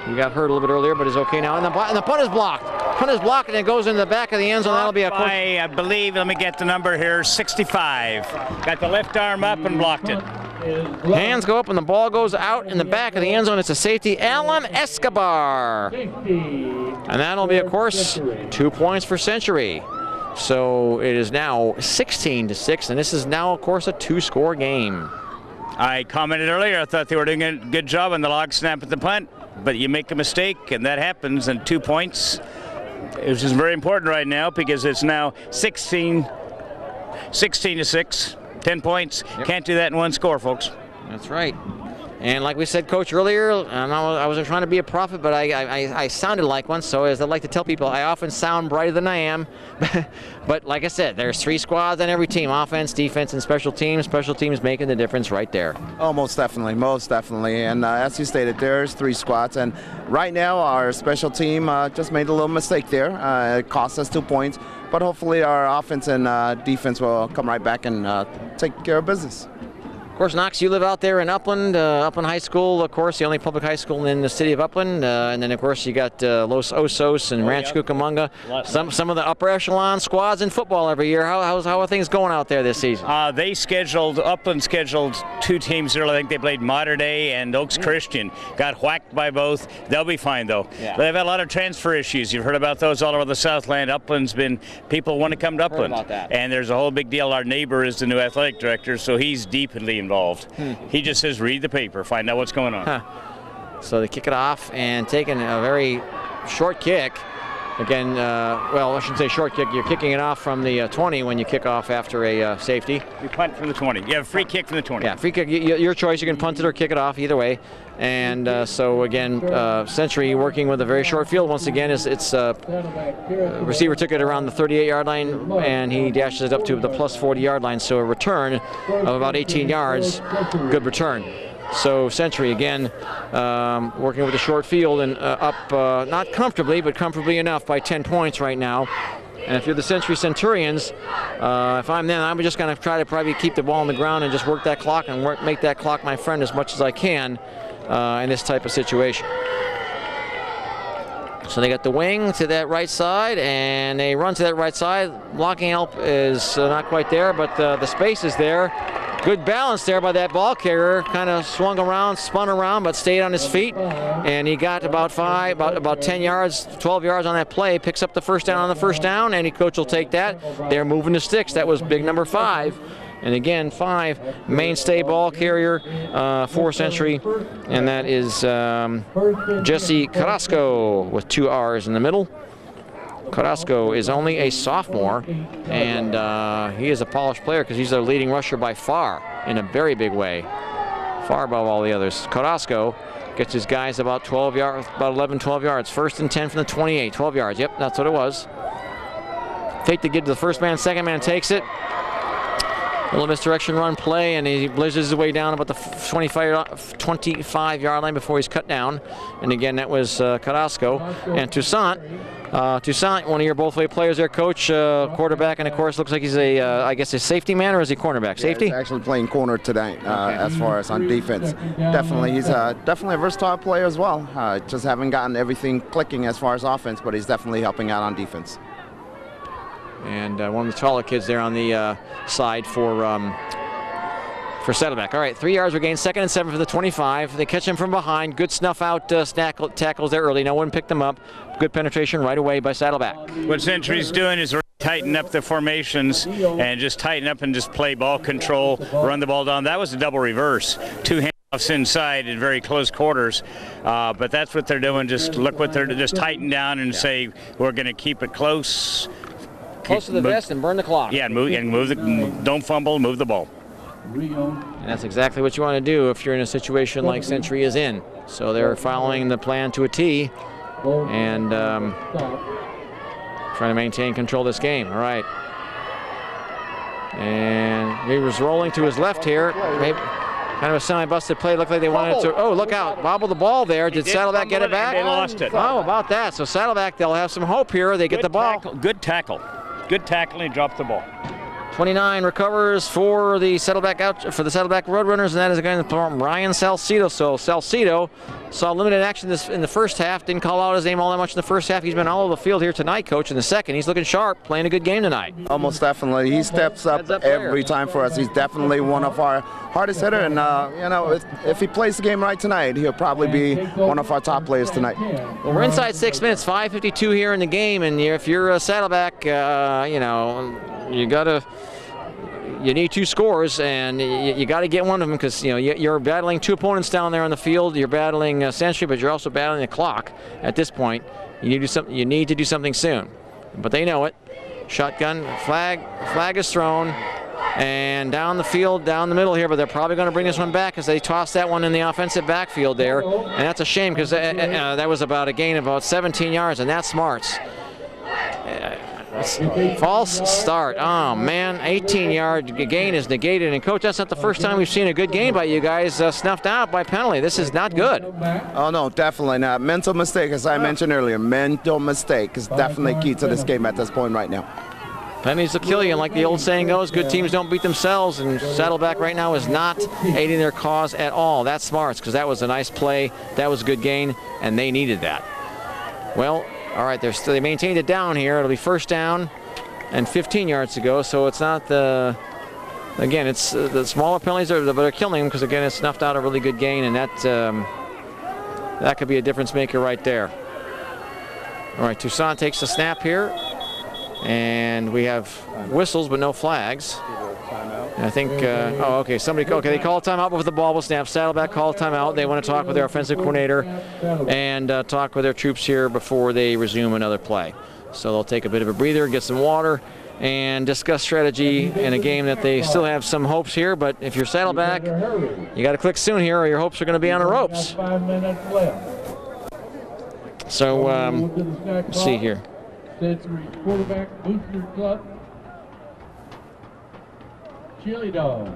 He got hurt a little bit earlier, but is okay now. And the punt is blocked. Punt is blocked, and it goes in the back of the end zone. That'll be a I believe, let me get the number here, 65. Got the left arm up and blocked it. Hands go up, and the ball goes out in the back of the end zone. It's a safety, Alan Escobar. And that'll be, of course, 2 points for Century. So it is now 16-6, and this is now, of course, a 2-score game. I commented earlier, I thought they were doing a good job on the log snap at the punt, but you make a mistake, and that happens, and 2 points. Which is very important right now because it's now 16-6, 10 points. Yep. Can't do that in 1 score, folks. That's right. And like we said, Coach, earlier, I wasn't trying to be a prophet, but I sounded like one. So as I like to tell people, I often sound brighter than I am. But like I said, there's 3 squads on every team: offense, defense, and special teams. Special teams making the difference right there. Oh, most definitely, most definitely. And as you stated, there's 3 squads. And right now, our special team just made a little mistake there. It cost us 2 points. But hopefully our offense and defense will come right back and take care of business. Of course, Knox, you live out there in Upland, Upland High School, of course, the only public high school in the city of Upland. And then, of course, you got Los Osos and Ranch Cucamonga. Some of the upper echelon squads in football every year. How are things going out there this season? Upland scheduled 2 teams earlier. I think they played Mater Dei and Oaks Christian. Got whacked by both. They'll be fine, though. Yeah. They've had a lot of transfer issues. You've heard about those all over the Southland. Upland's been, people want to come to Upland. Heard about that. And there's a whole big deal. Our neighbor is the new athletic director, so he's deeply involved. He just says, read the paper, find out what's going on. So they kick it off and taking a very short kick. Again, well, I shouldn't say short kick. You're kicking it off from the 20 when you kick off after a safety. You punt from the 20. You have a free kick from the 20. Yeah, free kick. Your choice. You can punt it or kick it off, either way. And so again, Century working with a very short field. Once again, it's receiver took it around the 38-yard line, and he dashes it up to the plus 40-yard line. So a return of about 18 yards. Good return. So Century again working with a short field and up not comfortably, but comfortably enough by 10 points right now. And if you're the Century Centurions, if I'm them, I'm just going to try to probably keep the ball on the ground and just work that clock and make that clock my friend as much as I can in this type of situation. So they got the wing to that right side, and they run to that right side. Blocking help is not quite there, but the space is there. Good balance there by that ball carrier. Kind of swung around, spun around, but stayed on his feet. And he got about 10 yards, 12 yards on that play. Picks up the first down on the first down. Any coach will take that. They're moving the sticks. That was big number 5. And again, 5, mainstay ball carrier for Century. And that is Jesse Carrasco with 2 R's in the middle. Carrasco is only a sophomore, and he is a polished player because he's their leading rusher by far in a very big way, far above all the others. Carrasco gets his guys about 12 yards, about 11, 12 yards. 1st and 10 from the 28, 12 yards. Yep, that's what it was. Fake to get to the first man, second man takes it. A little misdirection run play, and he blizzes his way down about the 25-yard line before he's cut down. And again, that was Carrasco. And Toussaint, one of your both-way players there, Coach, quarterback, and of course looks like he's a, I guess, a safety man, or is he cornerback? Safety? He's actually playing corner tonight, as far as on defense. Definitely, he's definitely a versatile player as well. Just haven't gotten everything clicking as far as offense, but he's definitely helping out on defense. And one of the taller kids there on the side for Saddleback. All right, 3 yards regained, 2nd and 7 for the 25. They catch him from behind. Good snuff out tackles there early. No one picked them up. Good penetration right away by Saddleback. What Century's doing is tighten up the formations and just tighten up and just play ball control, run the ball down. That was a double reverse. 2 hands inside in very close quarters, but that's what they're doing. Just look what they're just tighten down and say we're going to keep it close to the vest and burn the clock. Yeah, don't fumble, move the ball. And that's exactly what you want to do if you're in a situation like Century is in. So they're following the plan to a T and trying to maintain control of this game. All right. And he was rolling to his left here. Maybe kind of a semi-busted play. Looked like they wanted to. Oh, look out! Bobble the ball there. Did Saddleback get it back? They lost it. Oh, about that. So Saddleback, they'll have some hope here. They get the ball. Good tackle. Good tackle, and he dropped the ball. 29 recovers for the Saddleback Roadrunners, and that is again from Ryan Salcedo. So Salcedo saw limited action in the first half. Didn't call out his name all that much in the first half. He's been all over the field here tonight, Coach. In the second, he's looking sharp, playing a good game tonight. Almost definitely. He steps up every time for us. He's definitely one of our hardest hitter, and if he plays the game right tonight, he'll probably be one of our top players tonight. Well, we're inside 6 minutes, 5:52 here in the game, and if you're a Saddleback, you need 2 scores, and you got to get one of them because you're battling 2 opponents down there on the field. You're battling Century, but you're also battling the clock at this point. You need to do something soon, but they know it. Shotgun flag is thrown, and down the field, down the middle here, but they're probably going to bring this one back as they toss that one in the offensive backfield there, and that's a shame because that was about a gain of about 17 yards, and that's Smarts. False start. Oh man, 18-yard gain is negated, and Coach, that's not the first time we've seen a good game by you guys snuffed out by penalty. This is not good. Oh no, definitely not. Mental mistake, as I mentioned earlier. Mental mistake is definitely key to this game at this point right now. Penalties will kill you, and like the old saying goes, good teams don't beat themselves, and Saddleback right now is not aiding their cause at all. That's Smarts, because that was a nice play, that was a good gain, and they needed that. Well, all right, they maintained it down here. It'll be first down and 15 yards to go, so it's not the, again, it's the smaller penalties that are killing them because, again, it snuffed out a really good gain, and that could be a difference maker right there. All right, Toussaint takes the snap here, and we have whistles but no flags. And I think, they call a timeout before the ball was snapped. Saddleback called timeout. They want to talk with their offensive coordinator and talk with their troops here before they resume another play. So they'll take a bit of a breather, get some water, and discuss strategy in a game that they still have some hopes here. But if you're Saddleback, you got to click soon here or your hopes are going to be on the ropes. 5 minutes left. So, let's see here. Century quarterback booster club. Chili dog.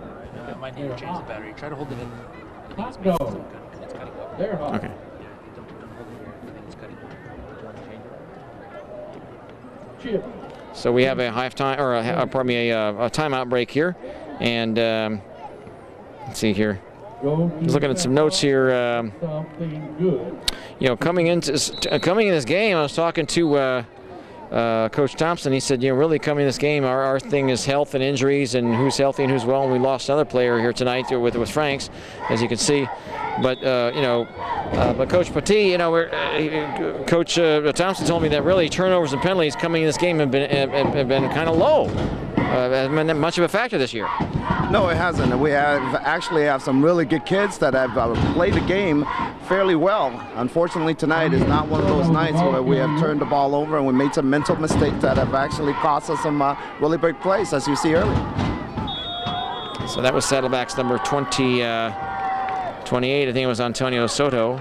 Might need to change the battery. Try to hold it in. Hot dog. They're hot. Okay. Chip. So we have a halftime, or a timeout break here, and let's see here. Just looking at some notes here. Something good. Coming in this game, I was talking to Coach Thompson. He said, really coming in this game, our thing is health and injuries and who's healthy and who's well. And we lost another player here tonight with Franks, as you can see. But but Coach Petit, Coach Thompson told me that really turnovers and penalties coming in this game have been kind of low. Hasn't been much of a factor this year. No, it hasn't. We actually have some really good kids that have played the game fairly well. Unfortunately, tonight is not one of those nights where we have turned the ball over and we made some mental mistakes that have actually cost us some really big plays, as you see earlier. So that was Saddleback's number 28. I think it was Antonio Soto.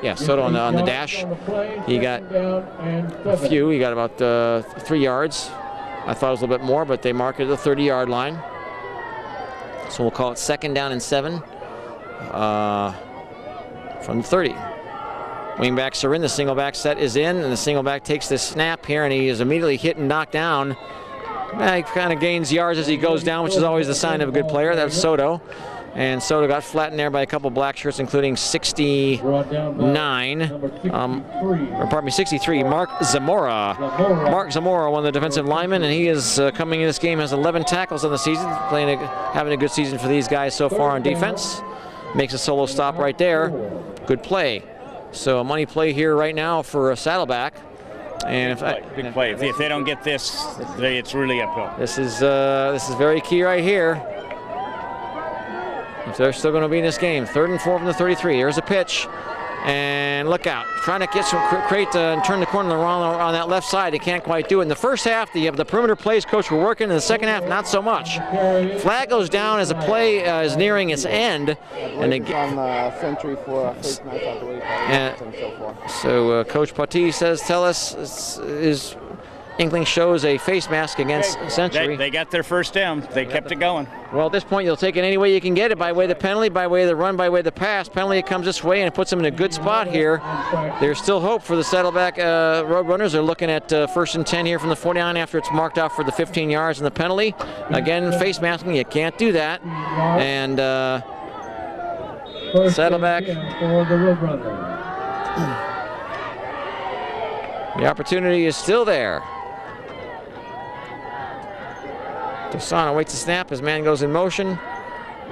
Yeah, Soto on the dash. He got a few. He got about 3 yards. I thought it was a little bit more, but they marked it at the 30-yard line. So we'll call it 2nd down and 7 from the 30. Wingbacks are in. The single back set is in, and the single back takes the snap here, and he is immediately hit and knocked down. He kind of gains yards as he goes down, which is always the sign of a good player. That's Soto. And Soto got flattened there by a couple black shirts, including 63, Mark Zamora. Mark Zamora, one of the defensive linemen, and he is coming in this game, has 11 tackles on the season, having a good season for these guys so far on defense. Makes a solo stop right there. Good play. So a money play here right now for a Saddleback. And big play. If they don't get this, it's really uphill. This is very key right here. if they're still going to be in this game. 3rd and 4 from the 33. Here's a pitch. And look out, trying to get some and turn the corner on that left side. He can't quite do it. In the first half, the perimeter plays coach were working. In the second half, not so much. Flag goes down as the play is nearing its end. And again, on the Century for a face mask, I believe. And so Coach Pati says, tell us his inkling shows a face mask against Century. They got their first down. They kept it going. Well, at this point, you'll take it any way you can get it, by way of the penalty, by way of the run, by way of the pass. Penalty comes this way, and it puts them in a good spot here. There's still hope for the Saddleback Roadrunners. They're looking at 1st and 10 here from the 49 after it's marked off for the 15 yards and the penalty. Again, face masking, you can't do that. And Saddleback. The opportunity is still there. Toussaint awaits the snap. His man goes in motion.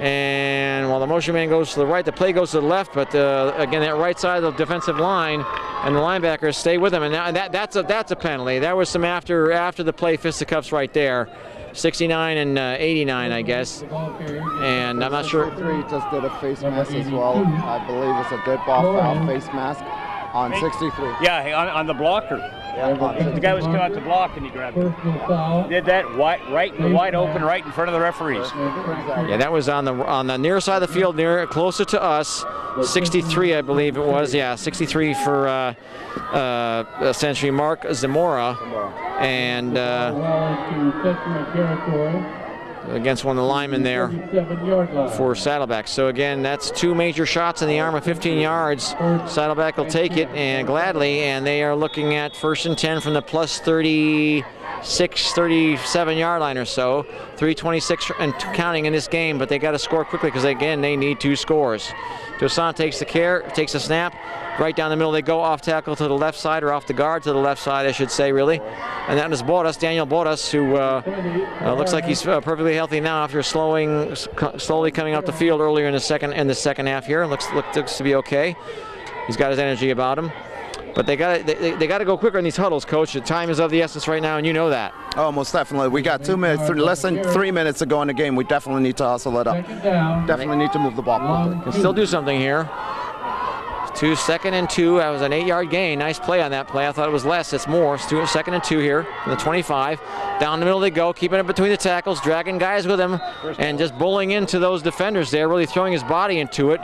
And while the motion man goes to the right, the play goes to the left. But again, that right side of the defensive line and the linebackers stay with him. And that's a penalty. That was some after the play fisticuffs right there. 69 and 89, I guess. And I'm not sure. 63 just did a face mask as well. I believe it's a dead ball foul face mask on 63. Yeah, on the blocker. Yeah, the guy was coming out to block and he grabbed it. Did that right open, right in front of the referees. Yeah, that was on the near side of the field, closer to us. 63, I believe it was. Yeah, 63 for Century. Mark Zamora, and against one of the linemen there for Saddleback. So again, that's 2 major shots in the arm of 15 yards. Saddleback will take it, and gladly, and they are looking at 1st and 10 from the plus 36, 37 yard line or so. 3:26 and counting in this game, but they got to score quickly because again, they need 2 scores. Toussaint takes the snap. Right down the middle they go, off tackle to the left side, or off the guard to the left side, I should say, really. And that is Daniel Bodas, who looks like he's perfectly healthy now after slowly coming up the field earlier in the second half here. Looks to be okay. He's got his energy about him. But they got to go quicker in these huddles, Coach. The time is of the essence right now, and you know that. Oh, most definitely. We got 2 minutes, less than 3 minutes to go in the game. We definitely need to hustle it up. Definitely need to move the ball quickly. Can still do something here. 2nd and 2. That was an 8-yard gain. Nice play on that play. I thought it was less. It's more. It's 2nd and 2 here from the 25. Down the middle they go, keeping it between the tackles, dragging guys with him, and just bullying into those defenders there, really throwing his body into it.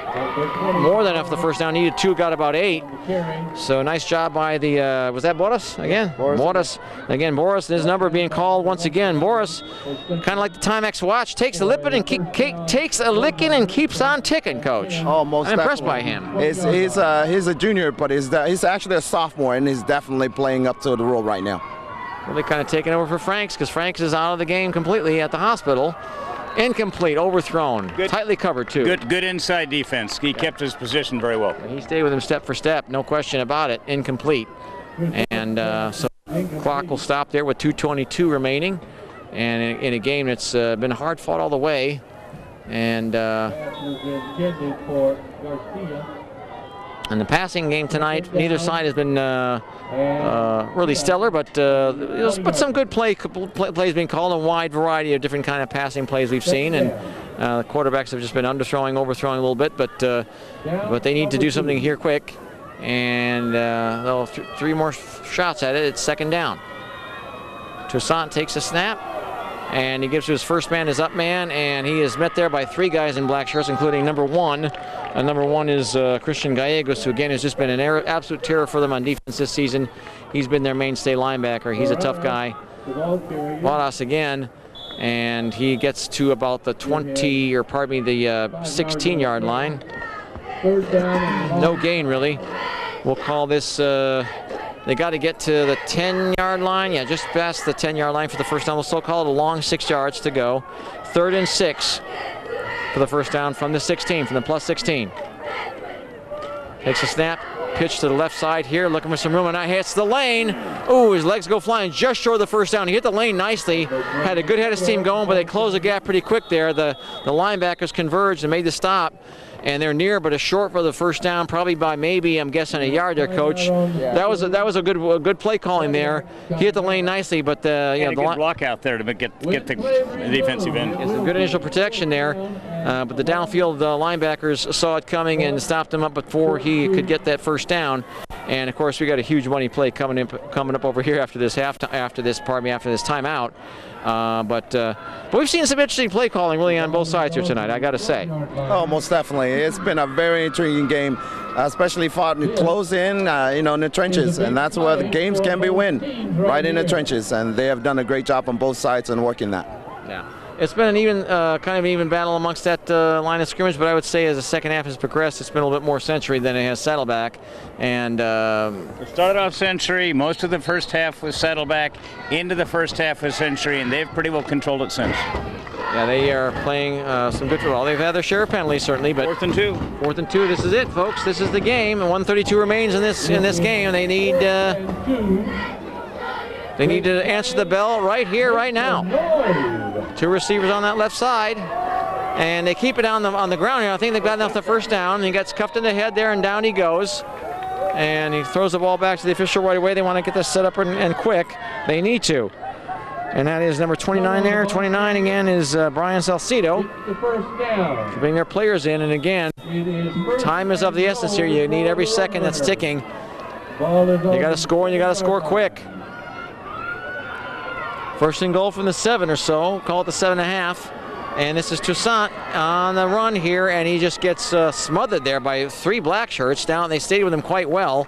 More than enough the first down. Needed 2, got about 8. So nice job by the, was that Boris again? Boris. Again, Boris, his number being called once again. Boris, kind of like the Timex watch, takes a licking and keeps on ticking, Coach. Oh, most I'm impressed by him. He's a junior, but he's actually a sophomore, and he's definitely playing up to the role right now. Really kind of taking over for Franks, because Franks is out of the game completely at the hospital. Incomplete, overthrown, tightly covered too. Good inside defense. He kept his position very well. And he stayed with him step for step, no question about it. Incomplete, and so clock will stop there with 2:22 remaining, and in a game that's been hard fought all the way, and in the passing game tonight, neither side has been really stellar, but some good plays being called, a wide variety of different kind of passing plays we've seen, and the quarterbacks have just been underthrowing, overthrowing a little bit, but they need to do something here quick, and they'll 3 more shots at it. It's 2nd down. Toussaint takes a snap, and he gives to his first man, his up man, and he is met there by 3 guys in black shirts, including number 1. Number 1 is Christian Gallegos, who again has just been an absolute terror for them on defense this season. He's been their mainstay linebacker. He's a tough guy. Bodas again, and he gets to about the 16-yard line. No gain, really. We'll call this, they got to get to the 10-yard line. Yeah, just past the 10-yard line for the first down. We'll still call it a long 6 yards to go. 3rd and 6 for the first down from the 16, from the plus 16. Takes a snap, pitch to the left side here, looking for some room, and now hits the lane. Ooh, his legs go flying just short of the first down. He hit the lane nicely, had a good head of steam going, but they closed the gap pretty quick there. The linebackers converged and made the stop, and they're near but a short for the first down, probably by maybe, I'm guessing, a yard there, Coach. That was a good play calling there. He hit the lane nicely, but a good block out there to get the defensive end. It's some good initial protection there, but the downfield linebackers saw it coming and stopped him up before he could get that first down. And of course, we got a huge money play coming up over here after this timeout. But we've seen some interesting play calling really on both sides here tonight, I got to say. Oh, most definitely. It's been a very intriguing game, especially fought close in, in the trenches, and that's where the games can be won, right in the trenches. And they have done a great job on both sides in working that. Yeah. It's been an even, kind of an even battle amongst that line of scrimmage, but I would say as the second half has progressed, it's been a little bit more Century than it has Saddleback. And it started off Century. Most of the first half was Saddleback. Into the first half was Century, and they've pretty well controlled it since. Yeah, they are playing some good football. They've had their share of penalties certainly, but 4th and 2. 4th and 2. This is it, folks. This is the game. And 1:32 remains in this game. They need. They need to answer the bell right here, right now. 2 receivers on that left side, and they keep it on the ground here. I think they've got enough the first down. He gets cuffed in the head there, and down he goes. And he throws the ball back to the official right away. They want to get this set up and quick. They need to. And that is number 29 there. 29 again is Brian Salcido. Keeping their players in, and again, time is of the essence here. You need every second that's ticking. You got to score, and you got to score quick. First and goal from the 7 or so, call it the 7.5. And this is Toussaint on the run here, and he just gets smothered there by 3 black shirts down. They stayed with him quite well.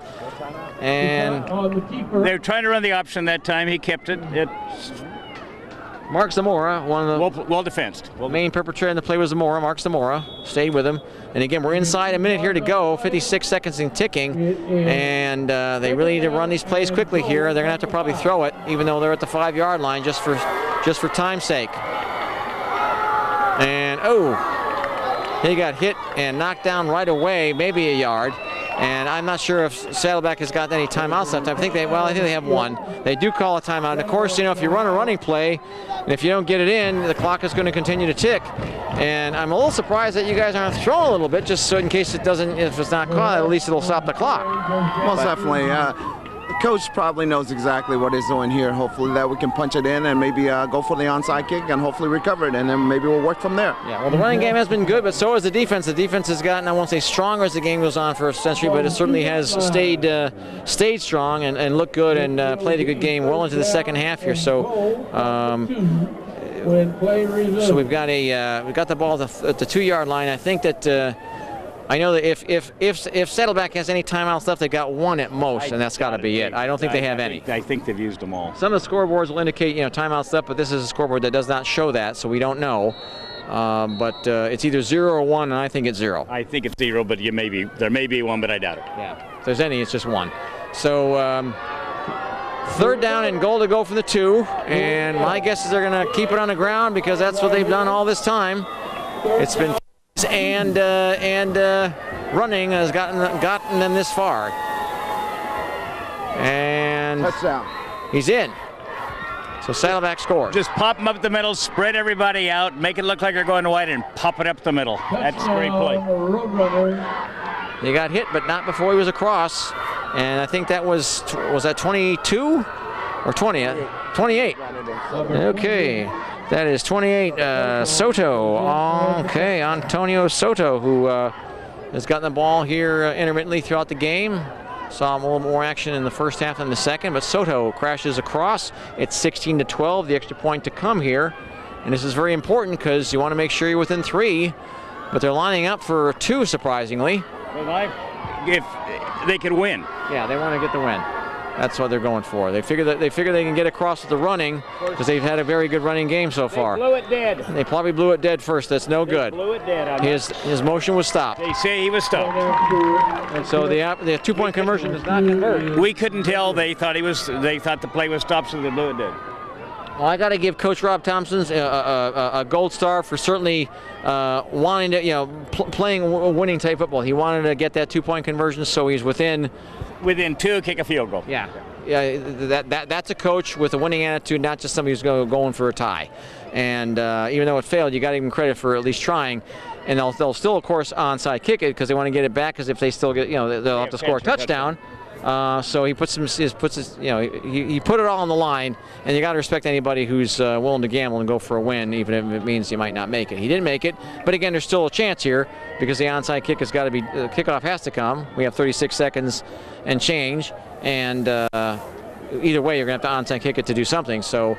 And they were trying to run the option that time. He kept it. Mark Zamora, one of the well defensed. Main perpetrator in the play was Zamora. Mark Zamora stayed with him. And again, we're inside a minute here to go, 56 seconds and ticking. And they really need to run these plays quickly here. They're gonna have to probably throw it, even though they're at the 5-yard line, just for time's sake. And he got hit and knocked down right away, maybe a yard. And I'm not sure if Saddleback has got any timeouts left. I think they have one. They do call a timeout. And of course, if you run a running play, and if you don't get it in, the clock is going to continue to tick. And I'm a little surprised that you guys aren't throwing a little bit, just so in case it doesn't, if it's not caught, at least it'll stop the clock. Most definitely. The coach probably knows exactly what he's doing here. Hopefully that we can punch it in and maybe go for the onside kick and hopefully recover it, and then maybe we'll work from there. Yeah, well, the running game has been good, but so has the defense. The defense has gotten, I won't say stronger as the game goes on for Century, but it certainly has stayed strong and looked good and played a good game well into the second half here. So we've got the ball at the 2-yard line. I think that I know that if Saddleback has any timeouts left, they got one at most, and that's got to be it. I don't think they have any. I think they've used them all. Some of the scoreboards will indicate timeouts left, but this is a scoreboard that does not show that, so we don't know. But it's either 0 or 1, and I think it's 0. I think it's 0, but there may be 1, but I doubt it. Yeah. If there's any, it's just 1. So 3rd down and goal to go from the 2, and my guess is they're going to keep it on the ground because that's what they've done all this time. It's been and running has gotten them this far. And touchdown. He's in. So Saddleback scores. Just pop them up the middle, spread everybody out, make it look like they're going wide, and pop it up the middle. That's a great play. He got hit, but not before he was across. And I think that was that 22 or 20? 28. Okay. That is 28, Soto. Okay, Antonio Soto, who has gotten the ball here intermittently throughout the game. Saw him a little more action in the first half than the second, but Soto crashes across. It's 16-12, the extra point to come here. And this is very important because you want to make sure you're within 3, but they're lining up for 2, surprisingly. If they could win. Yeah, they want to get the win. That's what they're going for. They figure they can get across with the running because they've had a very good running game so far. They blew it dead. They probably blew it dead first. That's no good. Blew it dead. His motion was stopped. They say he was stopped. And so the 2-point conversion does not convert. We couldn't tell. They thought the play was stopped, so they blew it dead. Well, I got to give Coach Rob Thompson a gold star for certainly wanting to, playing winning type football. He wanted to get that 2-point conversion, so he's within 2, kick a field goal. Yeah, that's a coach with a winning attitude, not just somebody who's going for a tie. And even though it failed, you got to give him credit for at least trying. And they'll still, of course, onside kick it because they want to get it back. Because if they still get, they'll have to score a touchdown. So he puts he put it all on the line, and you got to respect anybody who's willing to gamble and go for a win, even if it means you might not make it. He didn't make it, but again, there's still a chance here because the onside kick has got to be, kickoff has to come. We have 36 seconds and change, and either way, you're going to have to onside kick it to do something. So,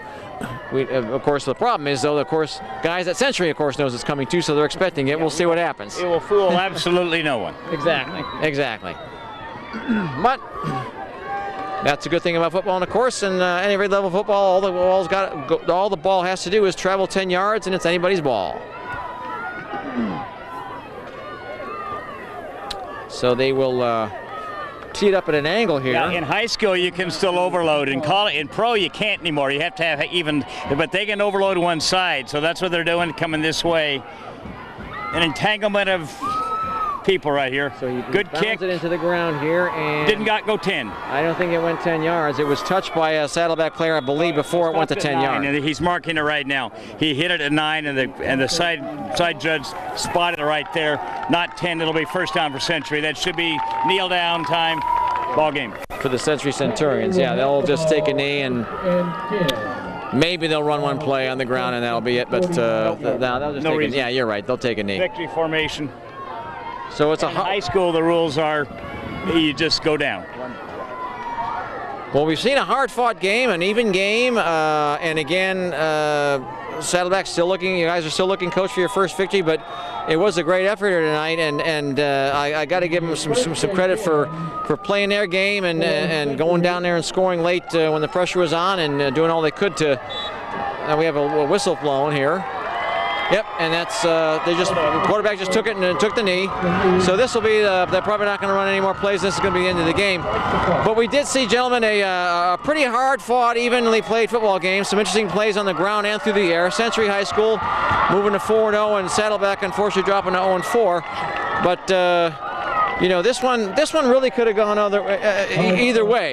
of course, the problem is, though, of course, guys at Century, of course, knows it's coming too, so they're expecting it. We'll see what happens. It will fool absolutely no one. Exactly. But that's a good thing about football, and of course, in any grade level of football, all the ball has to do is travel 10 yards, and it's anybody's ball. So they will tee it up at an angle here. Yeah, in high school, you can still overload. In pro, you can't anymore. You have to have even, but they can overload one side. So that's what they're doing, coming this way. An entanglement of people right here. So he good kick. It into the ground here, and didn't go 10. I don't think it went 10 yards. It was touched by a Saddleback player, I believe, before it went to 10 yards. And he's marking it right now. He hit it at 9, and the side judge spotted it right there. Not 10. It'll be first down for Century. That should be kneel down time. Ball game for the Century Centurions. Yeah, they'll just take a knee and maybe they'll run one play on the ground and that'll be it. But they'll just take a knee. Yeah, you're right. They'll take a knee. Victory formation. So it's in high school, the rules are you just go down. Well, we've seen a hard-fought game, an even game, and again, Saddleback still looking. You guys are still looking, Coach, for your first victory, but it was a great effort here tonight, and I got to give them some credit for playing their game and going down there and scoring late when the pressure was on and doing all they could to. We have a whistle blown here. Yep, and that's the quarterback just took it and took the knee. So this will be they're probably not going to run any more plays. This is going to be the end of the game. But we did see, gentlemen, a pretty hard-fought, evenly played football game. Some interesting plays on the ground and through the air. Century High School moving to 4-0, and Saddleback unfortunately dropping to 0-4. But this one really could have gone either way.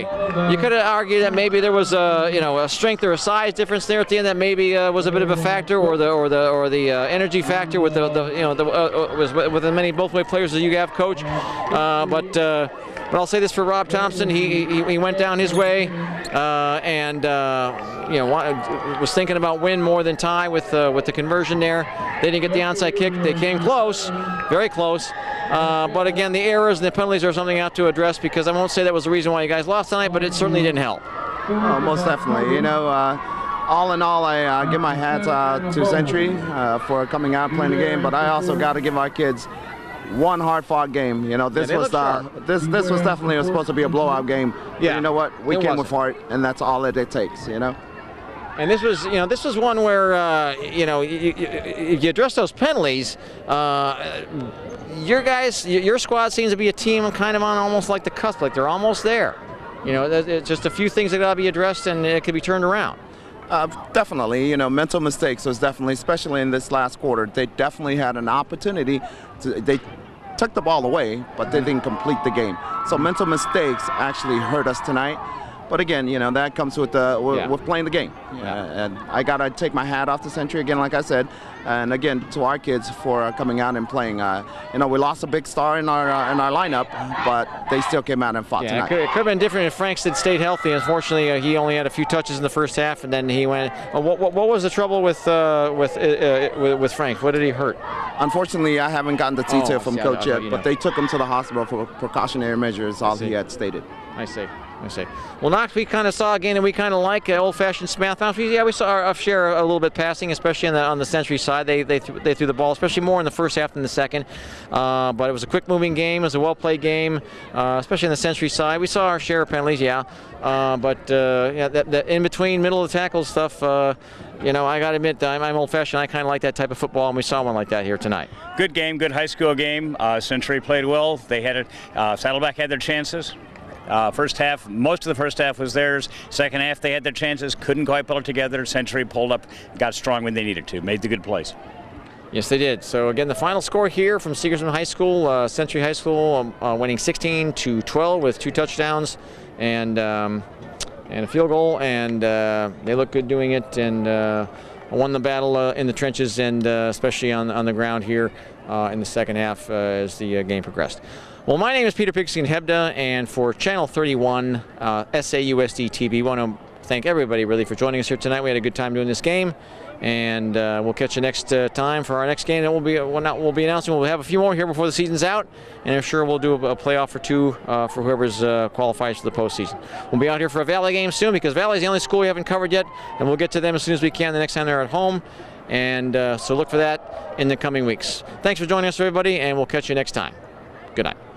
You could have argued that maybe there was a strength or a size difference there at the end that maybe was a bit of a factor, or the energy factor with with as many both way players as you have, Coach. But I'll say this for Rob Thompson: he went down his way, and was thinking about win more than tie with the conversion there. They didn't get the onside kick. They came close, very close. But again, the errors and the penalties are something you have to address, because I won't say that was the reason why you guys lost tonight, but it certainly didn't help. Oh, most definitely. All in all, I give my hats to Century for coming out and playing the game, but I also got to give our kids one hard-fought game. This was definitely supposed to be a blowout game. Yeah. But you know what? We came with heart, and that's all that it takes. And this was one where you address those penalties. Your squad seems to be a team kind of on almost like the cusp, like they're almost there. It's just a few things that got to be addressed, and it could be turned around. Definitely, mental mistakes was definitely, especially in this last quarter, they definitely had an opportunity. They took the ball away, but they didn't complete the game. So mental mistakes actually hurt us tonight. But again, that comes with playing the game. And I gotta take my hat off to Century again, like I said, and again to our kids for coming out and playing. We lost a big star in our lineup, but they still came out and fought tonight. It could have been different if Frankston stayed healthy. Unfortunately, he only had a few touches in the first half, and then he went. What was the trouble with Frank? What did he hurt? Unfortunately, I haven't gotten the detail from Coach yet, but they took him to the hospital for precautionary measures. All he had stated. I see. Well, Knox, we kind of saw a game that we kind of like, old-fashioned Smath bounce. Yeah, we saw our share a little bit passing, especially on the Century side. They threw the ball, especially more in the first half than the second. But it was a quick-moving game. It was a well-played game, especially on the Century side. We saw our share of penalties, but that in-between, middle of the tackle stuff, I got to admit, I'm old-fashioned. I kind of like that type of football, and we saw one like that here tonight. Good game, good high school game. Century played well. They had it. Saddleback had their chances. First half, most of the first half was theirs. Second half, they had their chances, couldn't quite pull it together. Century pulled up, got strong when they needed to, made the good plays. Yes, they did. So again, the final score here from Seegersman High School, Century High School winning 16-12 with 2 touchdowns, and and a field goal, and they look good doing it, and won the battle in the trenches, and especially on the ground here in the second half as the game progressed. Well, my name is Peter Pigskin Hebda, and for Channel 31 SAUSD TV, we want to thank everybody really for joining us here tonight. We had a good time doing this game, and we'll catch you next time for our next game. That we'll be announcing. We'll have a few more here before the season's out, and I'm sure we'll do a playoff or two for whoever's qualifies for the postseason. We'll be out here for a Valley game soon, because Valley's the only school we haven't covered yet, and we'll get to them as soon as we can the next time they're at home. And so look for that in the coming weeks. Thanks for joining us, everybody, and we'll catch you next time. Good night.